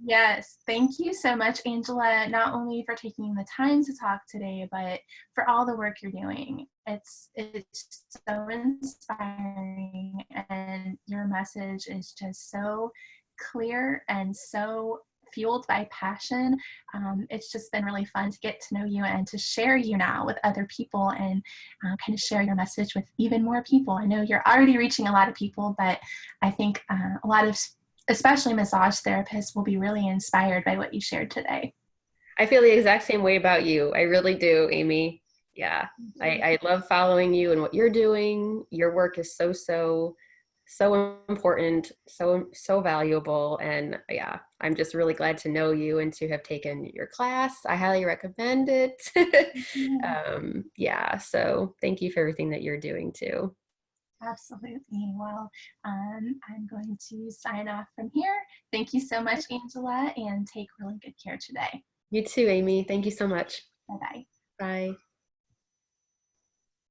yes, thank you so much, Angela, not only for taking the time to talk today, but for all the work you're doing. It's so inspiring, and your message is just so clear and so fueled by passion. It's just been really fun to get to know you and to share you now with other people, and kind of share your message with even more people. I know you're already reaching a lot of people, but I think a lot of especially massage therapists will be really inspired by what you shared today. I feel the exact same way about you. I really do, Aimee. Yeah, I love following you and what you're doing. Your work is so important, so valuable. And yeah, I'm just really glad to know you and to have taken your class. I highly recommend it. Yeah, so thank you for everything that you're doing too. Absolutely. Well, I'm going to sign off from here. Thank you so much, Angela, and take really good care today. You too, Aimee. Thank you so much. Bye-bye. Bye.